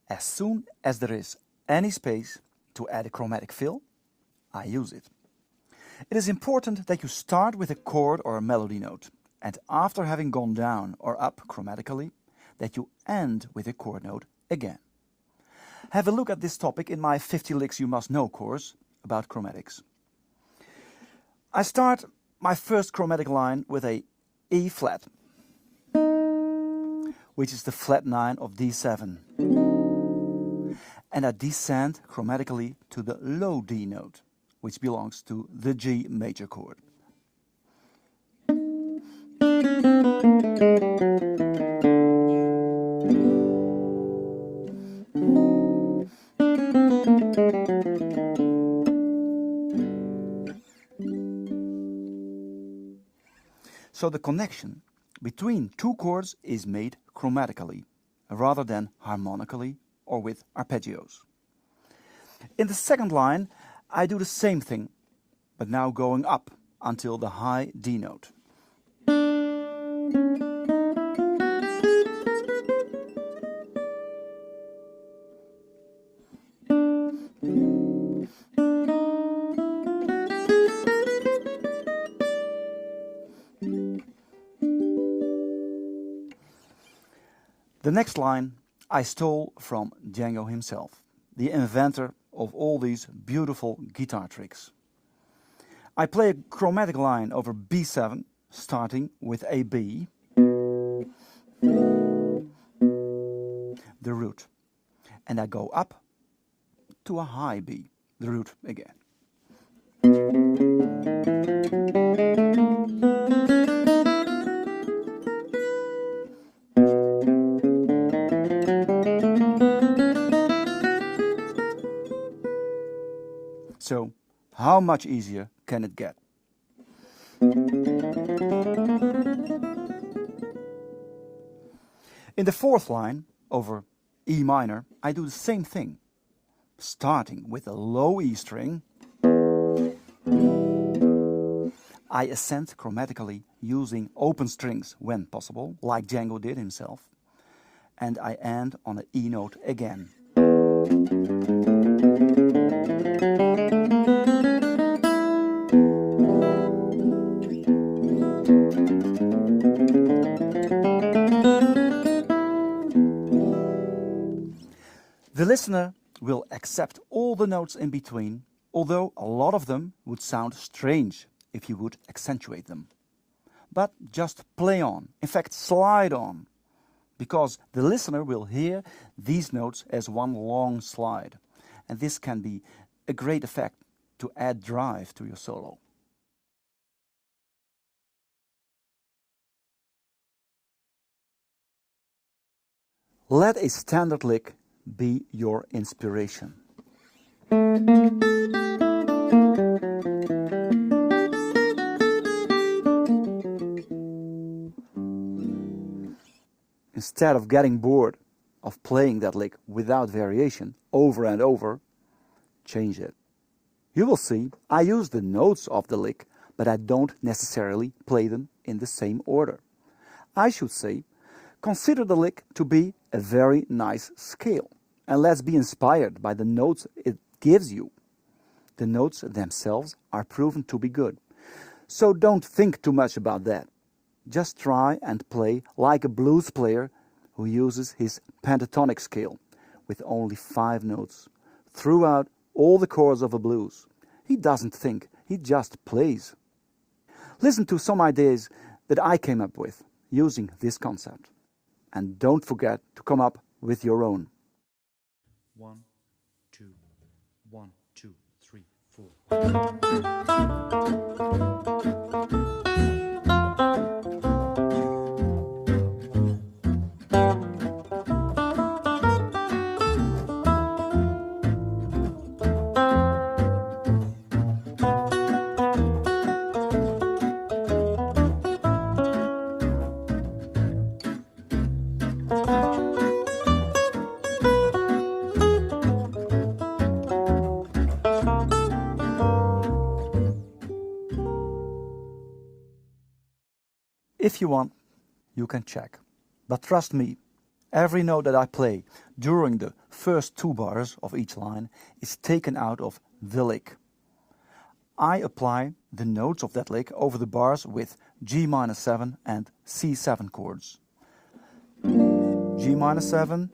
As soon as there is any space to add a chromatic fill, I use it. It is important that you start with a chord or a melody note, and after having gone down or up chromatically, that you end with a chord note again. Have a look at this topic in my 50 Licks You Must Know course about chromatics. I start my first chromatic line with a E flat, which is the flat 9 of D7. And I descend chromatically to the low D note, which belongs to the G major chord. So the connection between two chords is made chromatically, rather than harmonically or with arpeggios. In the second line, I do the same thing, but now going up until the high D note. The next line I stole from Django himself, the inventor of all these beautiful guitar tricks. I play a chromatic line over B7, starting with a B, the root, and I go up to a high B, the root again. So, how much easier can it get? In the fourth line, over E minor, I do the same thing. Starting with a low E string, I ascend chromatically using open strings when possible, like Django did himself, and I end on an E note again. The listener will accept all the notes in between, although a lot of them would sound strange if you would accentuate them. But just play on, in fact slide on, because the listener will hear these notes as one long slide, and this can be a great effect to add drive to your solo. Let a standard lick be your inspiration. Instead of getting bored of playing that lick without variation over and over, change it. You will see I use the notes of the lick, but I don't necessarily play them in the same order. I should say, consider the lick to be a very nice scale, and let's be inspired by the notes it gives you. The notes themselves are proven to be good, so don't think too much about that. Just try and play like a blues player who uses his pentatonic scale with only 5 notes throughout all the chords of a blues. He doesn't think, he just plays. Listen to some ideas that I came up with using this concept. And don't forget to come up with your own. 1, 2, 1, 2, 3, 4. If you want, you can check. But trust me, every note that I play during the first 2 bars of each line is taken out of the lick. I apply the notes of that lick over the bars with G-7 and C7 chords. G minor 7,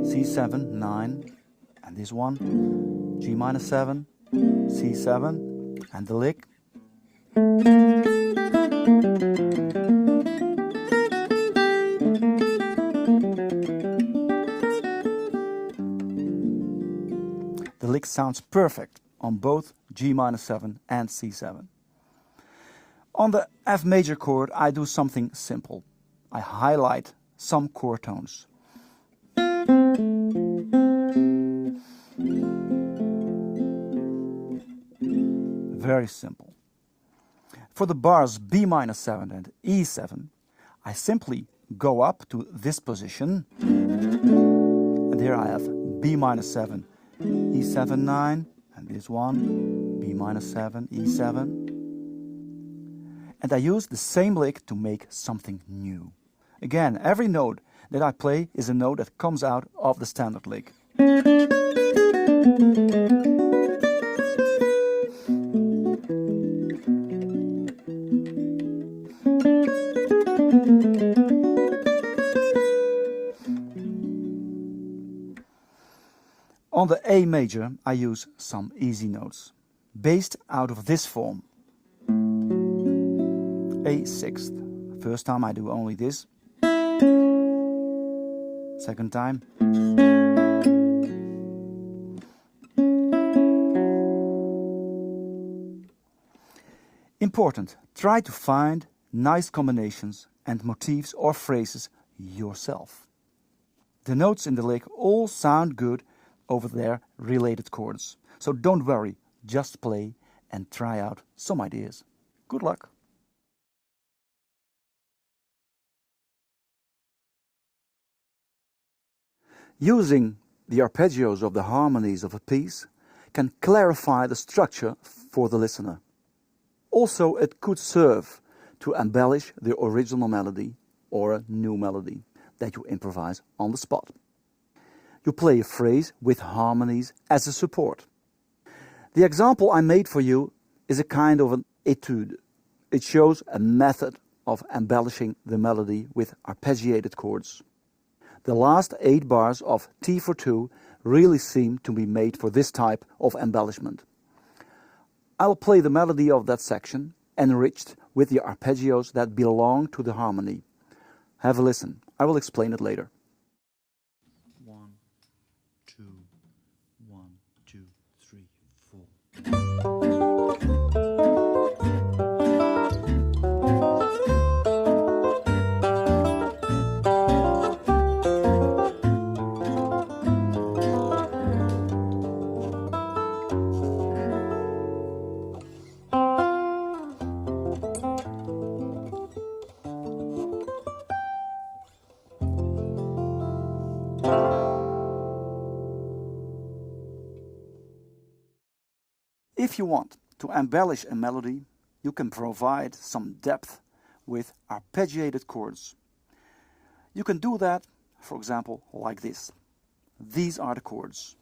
C7, 9, and this one, G minor 7, C7, and the lick. The lick sounds perfect on both G minor 7 and C7. On the F major chord, I do something simple. I highlight some chord tones. Very simple. For the bars B minor 7 and E7, I simply go up to this position, and here I have B minor 7, E7, 9, and this one, B minor 7, E7. And I use the same lick to make something new. Again, every note that I play is a note that comes out of the standard lick. On the A major, I use some easy notes, based out of this form. A sixth. First time I do only this. Second time. Important, try to find nice combinations and motifs or phrases yourself. The notes in the lick all sound good over their related chords. So don't worry, just play and try out some ideas. Good luck! Using the arpeggios of the harmonies of a piece can clarify the structure for the listener. Also, it could serve to embellish the original melody or a new melody that you improvise on the spot. You play a phrase with harmonies as a support. The example I made for you is a kind of an etude. It shows a method of embellishing the melody with arpeggiated chords. The last 8 bars of T for 2 really seem to be made for this type of embellishment. I will play the melody of that section, enriched with the arpeggios that belong to the harmony. Have a listen. I will explain it later. 1, 2, 1, 2, 3, 4. If you want to embellish a melody, you can provide some depth with arpeggiated chords. You can do that, for example, like this. These are the chords.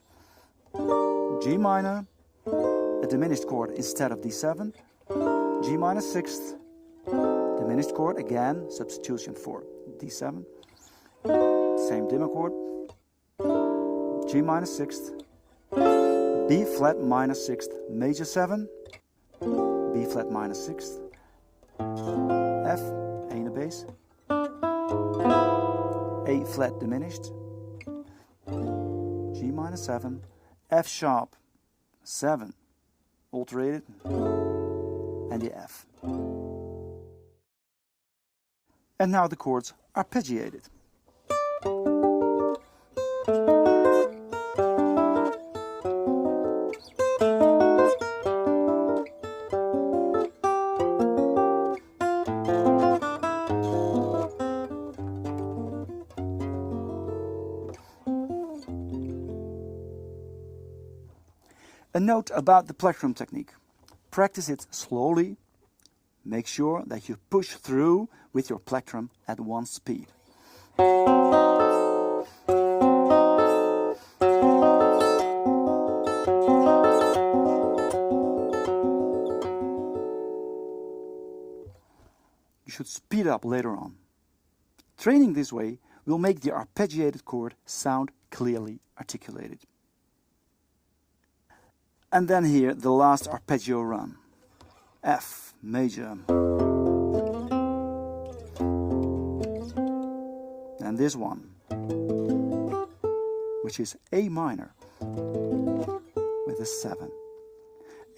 G minor, a diminished chord instead of D7, G minor 6th, diminished chord, again, substitution for D7, same dimmer chord, G minor 6th, B flat minor 6th, major 7, B flat minor 6th, F, A in the bass, A flat diminished, G minor 7, F sharp 7, alterated, and the F. And now the chords arpeggiated. A note about the plectrum technique. Practice it slowly. Make sure that you push through with your plectrum at one speed. You should speed up later on. Training this way will make the arpeggiated chord sound clearly articulated. And then here the last arpeggio run. F major. And this one, which is A minor with a 7.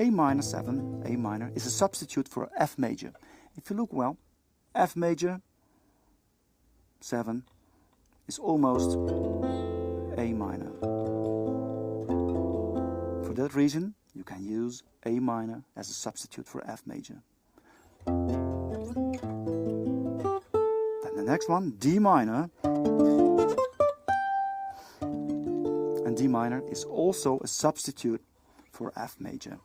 A minor 7, A minor, is a substitute for F major. If you look well, F major 7 is almost A minor. For that reason, you can use A minor as a substitute for F major. Then the next one, D minor. And D minor is also a substitute for F major.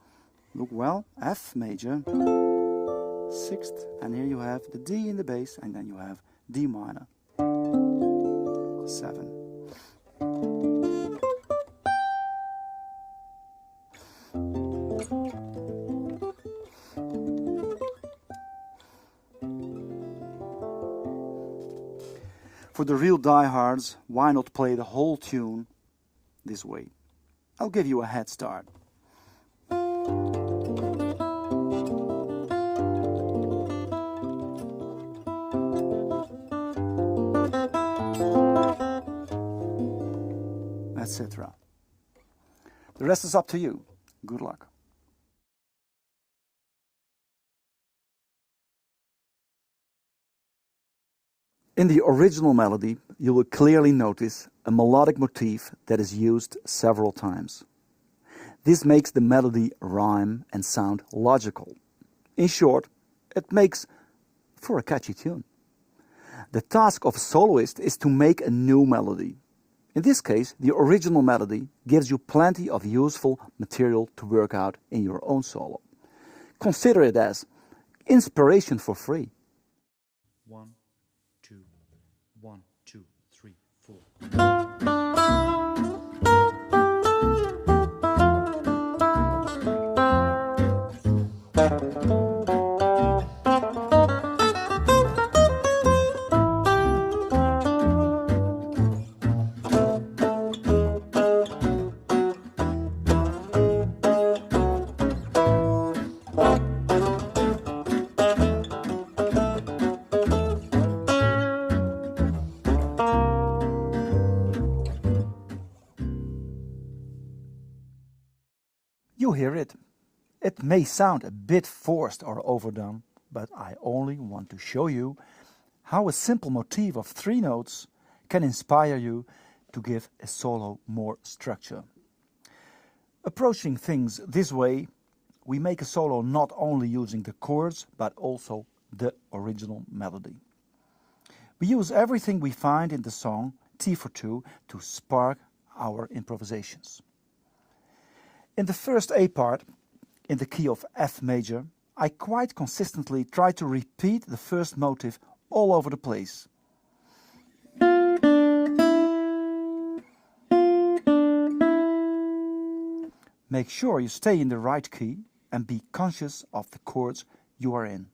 Look well, F major, 6th, and here you have the D in the bass, and then you have D minor, 7. For the real diehards, why not play the whole tune this way? I'll give you a head start. Etc. The rest is up to you. Good luck. In the original melody, you will clearly notice a melodic motif that is used several times. This makes the melody rhyme and sound logical. In short, it makes for a catchy tune. The task of a soloist is to make a new melody. In this case, the original melody gives you plenty of useful material to work out in your own solo. Consider it as inspiration for free. 1, 2, 1, 2, 3, 4. You hear it. It may sound a bit forced or overdone, but I only want to show you how a simple motif of 3 notes can inspire you to give a solo more structure. Approaching things this way, we make a solo not only using the chords, but also the original melody. We use everything we find in the song T for Two to spark our improvisations. In the first A part, in the key of F major, I quite consistently try to repeat the first motive all over the place. Make sure you stay in the right key and be conscious of the chords you are in.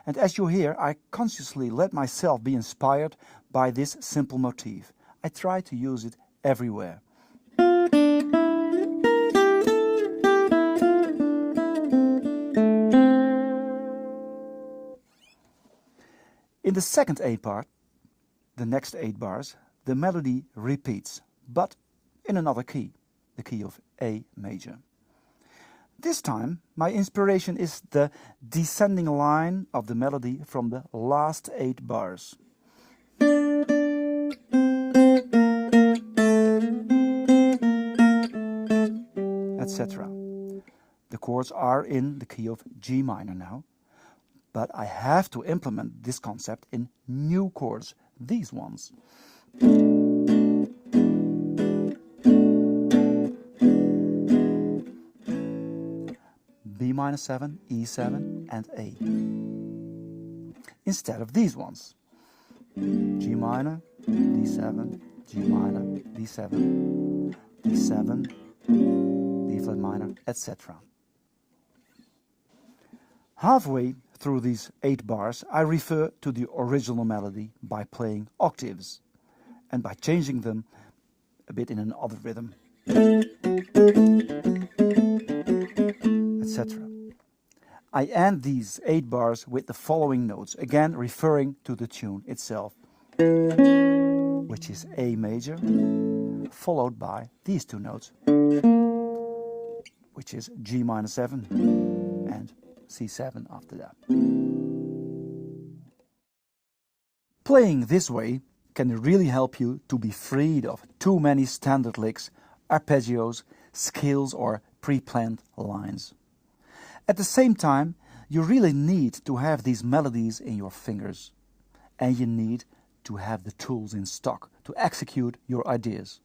And as you hear, I consciously let myself be inspired by this simple motif. I try to use it everywhere. In the second A part, the next 8 bars, the melody repeats, but in another key, the key of A major. This time, my inspiration is the descending line of the melody from the last 8 bars. Etc. The chords are in the key of G minor now. But I have to implement this concept in new chords, these ones. B minor 7, E7 and A. Instead of these ones. G minor, D7, G minor, D7, D7, D flat minor, etc. Halfway through these 8 bars, I refer to the original melody by playing octaves. and by changing them a bit in another rhythm, etc. I end these 8 bars with the following notes, again referring to the tune itself, which is A major, followed by these 2 notes, which is G minor 7 and C7 after that. Playing this way can really help you to be freed of too many standard licks, arpeggios, scales or pre-planned lines. At the same time, you really need to have these melodies in your fingers, and you need to have the tools in stock to execute your ideas.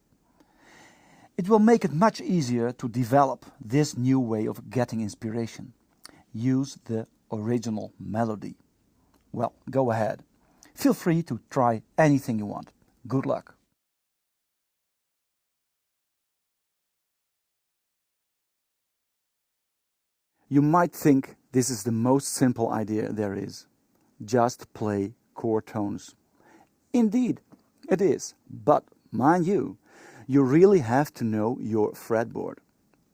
It will make it much easier to develop this new way of getting inspiration. Use the original melody. Well, go ahead. Feel free to try anything you want. Good luck. You might think this is the most simple idea there is. Just play chord tones. Indeed, it is. But mind you, you really have to know your fretboard.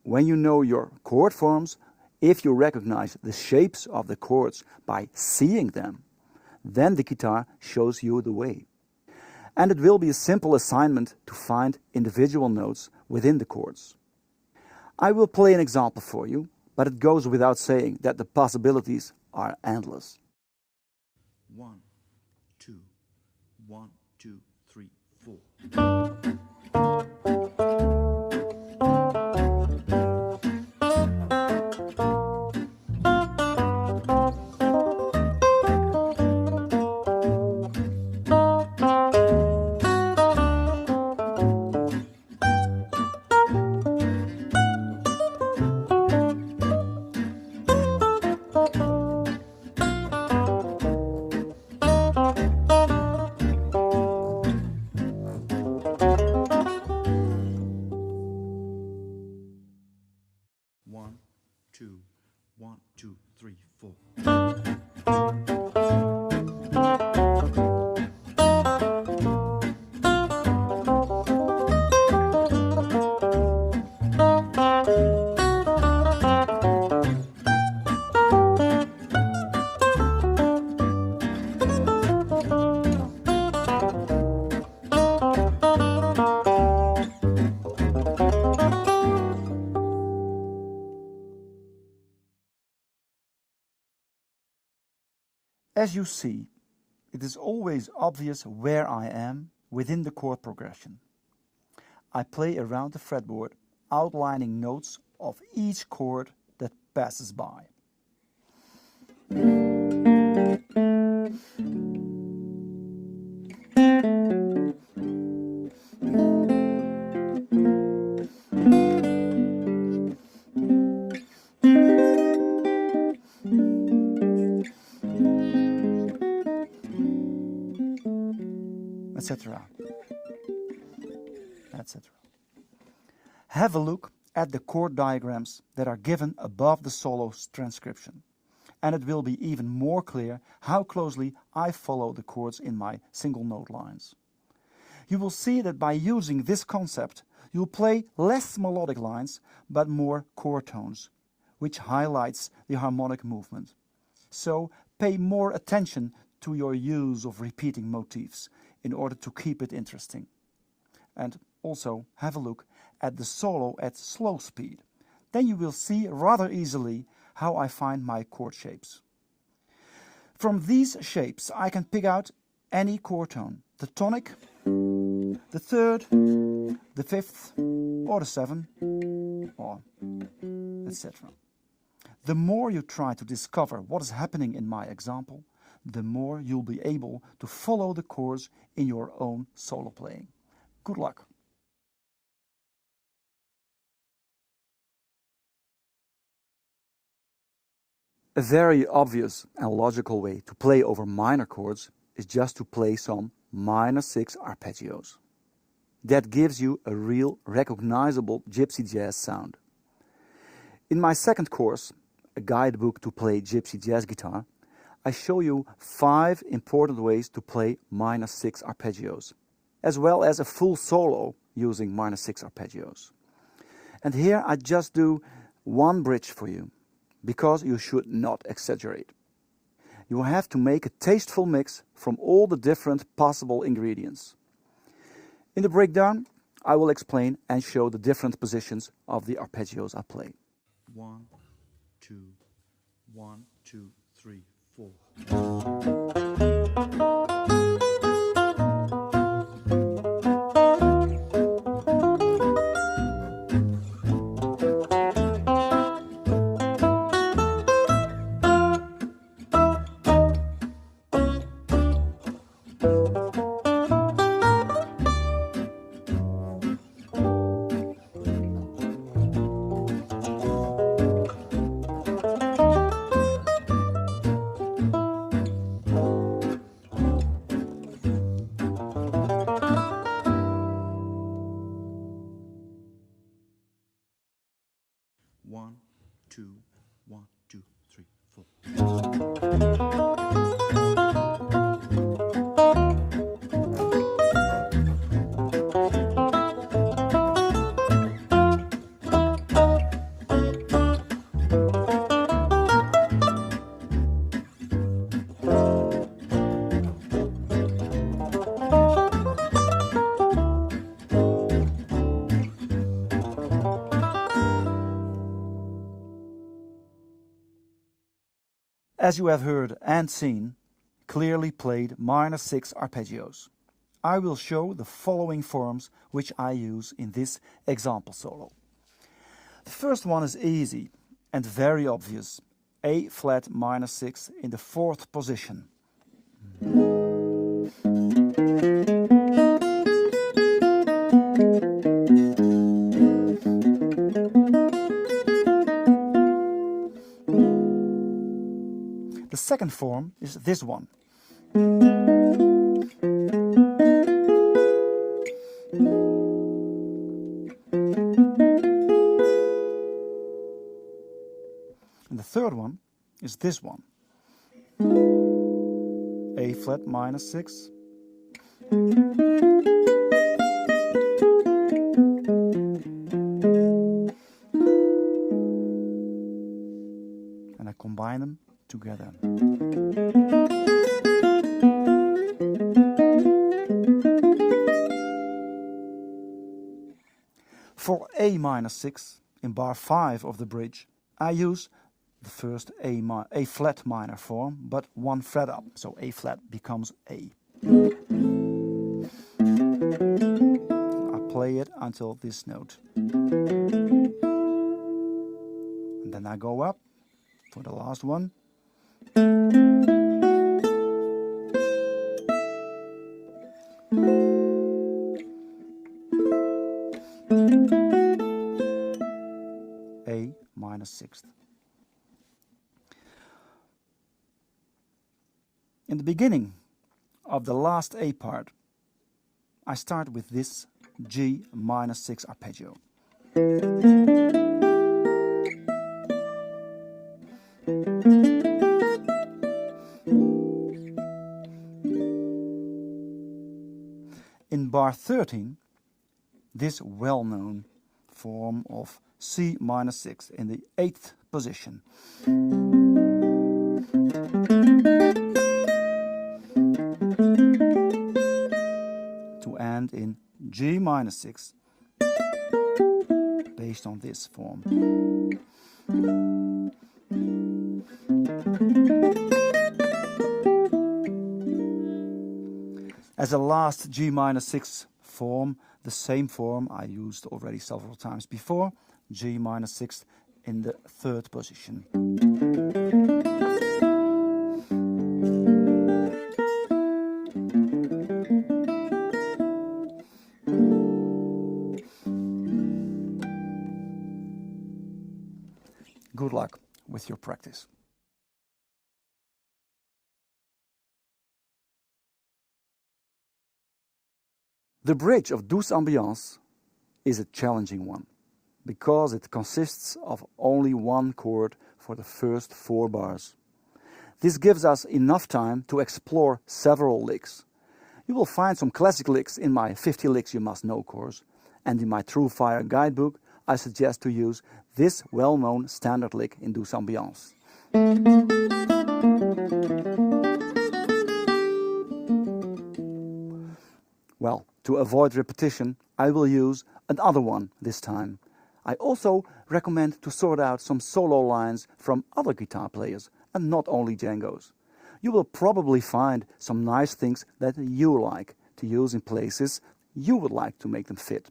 When you know your chord forms, if you recognize the shapes of the chords by seeing them, then the guitar shows you the way. And it will be a simple assignment to find individual notes within the chords. I will play an example for you, but it goes without saying that the possibilities are endless. 1, 2, 1, 2, 3, 4. One, two, 1, 2, 3, 4. As you see, it is always obvious where I am within the chord progression. I play around the fretboard, outlining notes of each chord that passes by. Etc. etc. Have a look at the chord diagrams that are given above the solo's transcription, and it will be even more clear how closely I follow the chords in my single note lines. You will see that by using this concept, you'll play less melodic lines but more chord tones, which highlights the harmonic movement. So pay more attention to your use of repeating motifs in order to keep it interesting. And also have a look at the solo at slow speed. Then you will see rather easily how I find my chord shapes. From these shapes I can pick out any chord tone, the tonic, the third, the fifth, or the 7, or etc. The more you try to discover what is happening in my example, the more you'll be able to follow the chords in your own solo playing. Good luck! A very obvious and logical way to play over minor chords is just to play some minor 6 arpeggios. That gives you a real recognizable gypsy jazz sound. In my second course, a guidebook to play gypsy jazz guitar, I show you 5 important ways to play minor 6 arpeggios. as well as a full solo using minor 6 arpeggios. And here I just do one bridge for you, because you should not exaggerate. You have to make a tasteful mix from all the different possible ingredients. In the breakdown, I will explain and show the different positions of the arpeggios I play. 1, 2, 1, 2, 3, 4. One, two, 1, 2, 3, 4. As you have heard and seen, clearly played minor 6 arpeggios. I will show the following forms which I use in this example solo. The first one is easy and very obvious. A flat minor 6 in the 4th position. The second form is this one. And the third one is this one. A flat minor 6. And I combine them together. For A minor 6 in bar 5 of the bridge, I use the first A flat minor form, but one fret up, so A flat becomes A. I play it until this note. And then I go up for the last one. A minor 6th. In the beginning of the last A part, I start with this G minor 6 arpeggio. In bar 13, this well-known form of C minor 6 in the 8th position. To end in G minor 6, based on this form. As a last G minor 6 form, the same form I used already several times before, G minor 6 in the 3rd position. Good luck with your practice. The bridge of Douce Ambiance is a challenging one, because it consists of only one chord for the first 4 bars. This gives us enough time to explore several licks. You will find some classic licks in my 50 Licks You Must Know course, and in my True Fire guidebook I suggest to use this well-known standard lick in Douce Ambiance. Well, to avoid repetition, I will use another one this time. I also recommend to sort out some solo lines from other guitar players and not only Django's. You will probably find some nice things that you like to use in places you would like to make them fit.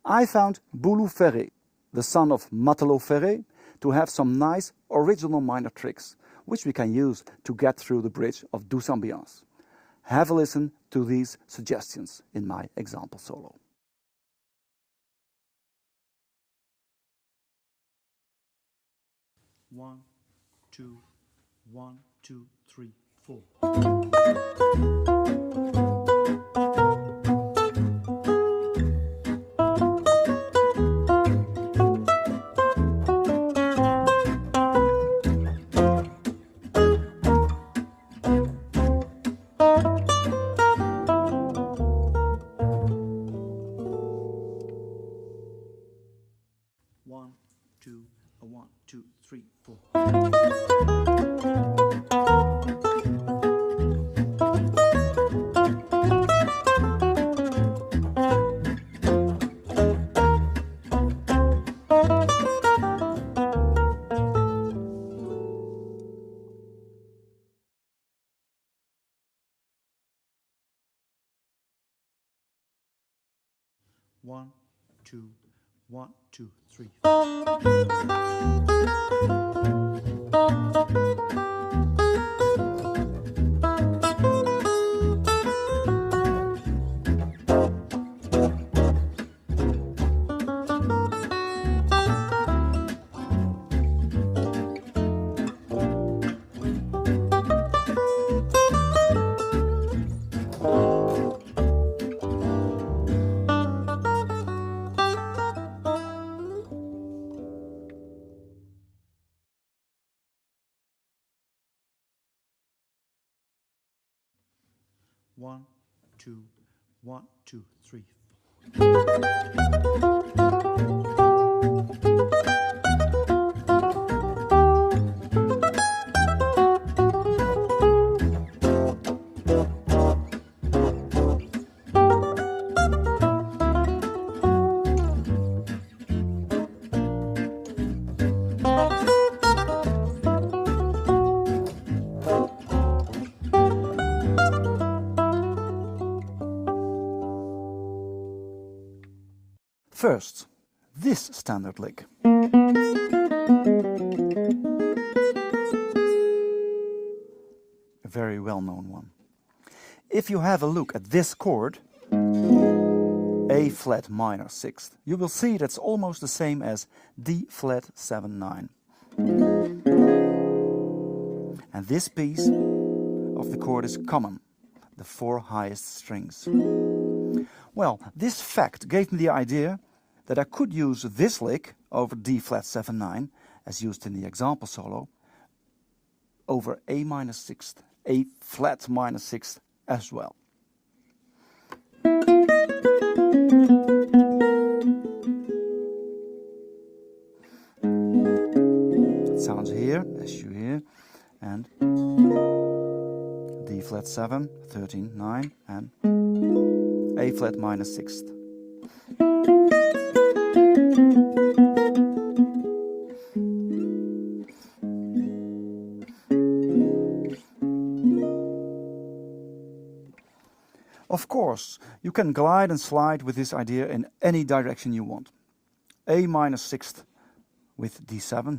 I found Boulou Ferré, the son of Matelot Ferré, to have some nice original minor tricks, which we can use to get through the bridge of Douce Ambiance. Have a listen to these suggestions in my example solo. One, two, 1, 2, 3, 4. One, two, 1, 2, 3, 4. One, two, 1, 2, 3. One, two, 1, 2, 3, 4. First, this standard lick. A very well-known one. If you have a look at this chord, A flat minor sixth, you will see that's almost the same as D flat 7 9. And this piece of the chord is common, the 4 highest strings. Well, this fact gave me the idea that I could use this lick over D flat 7 9, as used in the example solo, over A minor sixth, A flat minor sixth as well. It sounds here, as you hear, and D flat 7, 13, 9, and A flat minor sixth. Of course, you can glide and slide with this idea in any direction you want. A minor sixth with D7.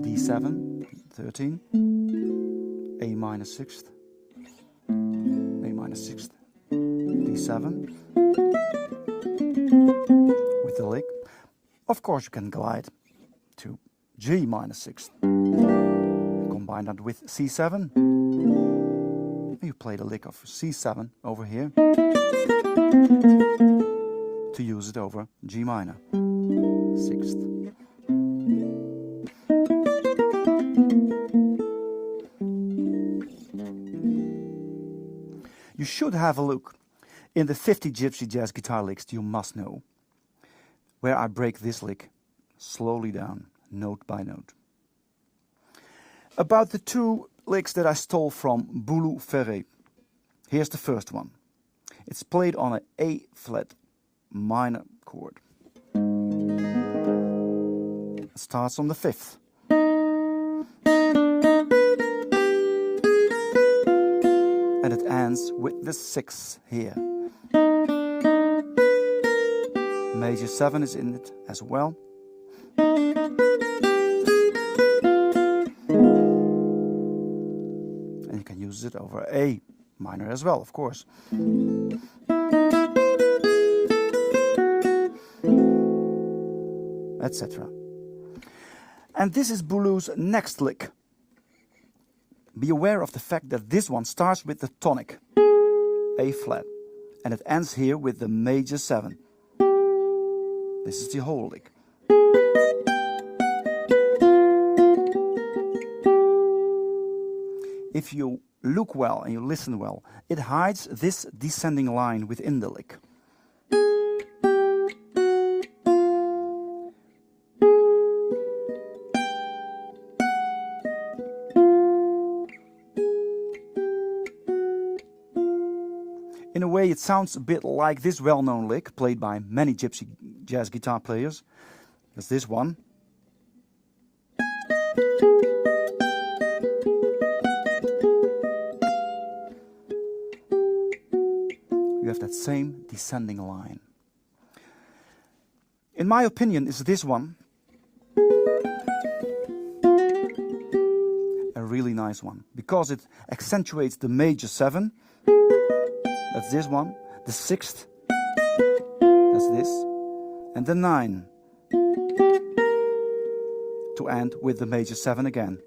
D7, 13. A minor sixth. A minor sixth. D7. With the lick. Of course you can glide to G minor sixth. Combine that with C7. You play the lick of C7 over here to use it over G minor sixth. You should have a look in the 50 Gypsy jazz guitar licks you must know, where I break this lick slowly down, note by note. About the two licks that I stole from Boulou Ferré. Here's the first one. It's played on an A flat minor chord. It starts on the 5th. And it ends with the 6th here. Major 7 is in it as well. And you can use it over A minor as well, of course. Etc. And this is Boulou's next lick. Be aware of the fact that this one starts with the tonic, A flat, and it ends here with the major 7. This is the whole lick. If you look well and you listen well, it hides this descending line within the lick. In a way, it sounds a bit like this well-known lick, played by many gypsy jazz guitar players. There's this one. You have that same descending line. In my opinion, is this one a really nice one, because it accentuates the major 7. That's this one, the 6th, that's this, and the 9, to end with the major 7 again.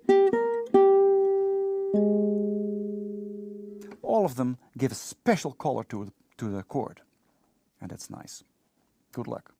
All of them give a special color to the chord, and that's nice. Good luck.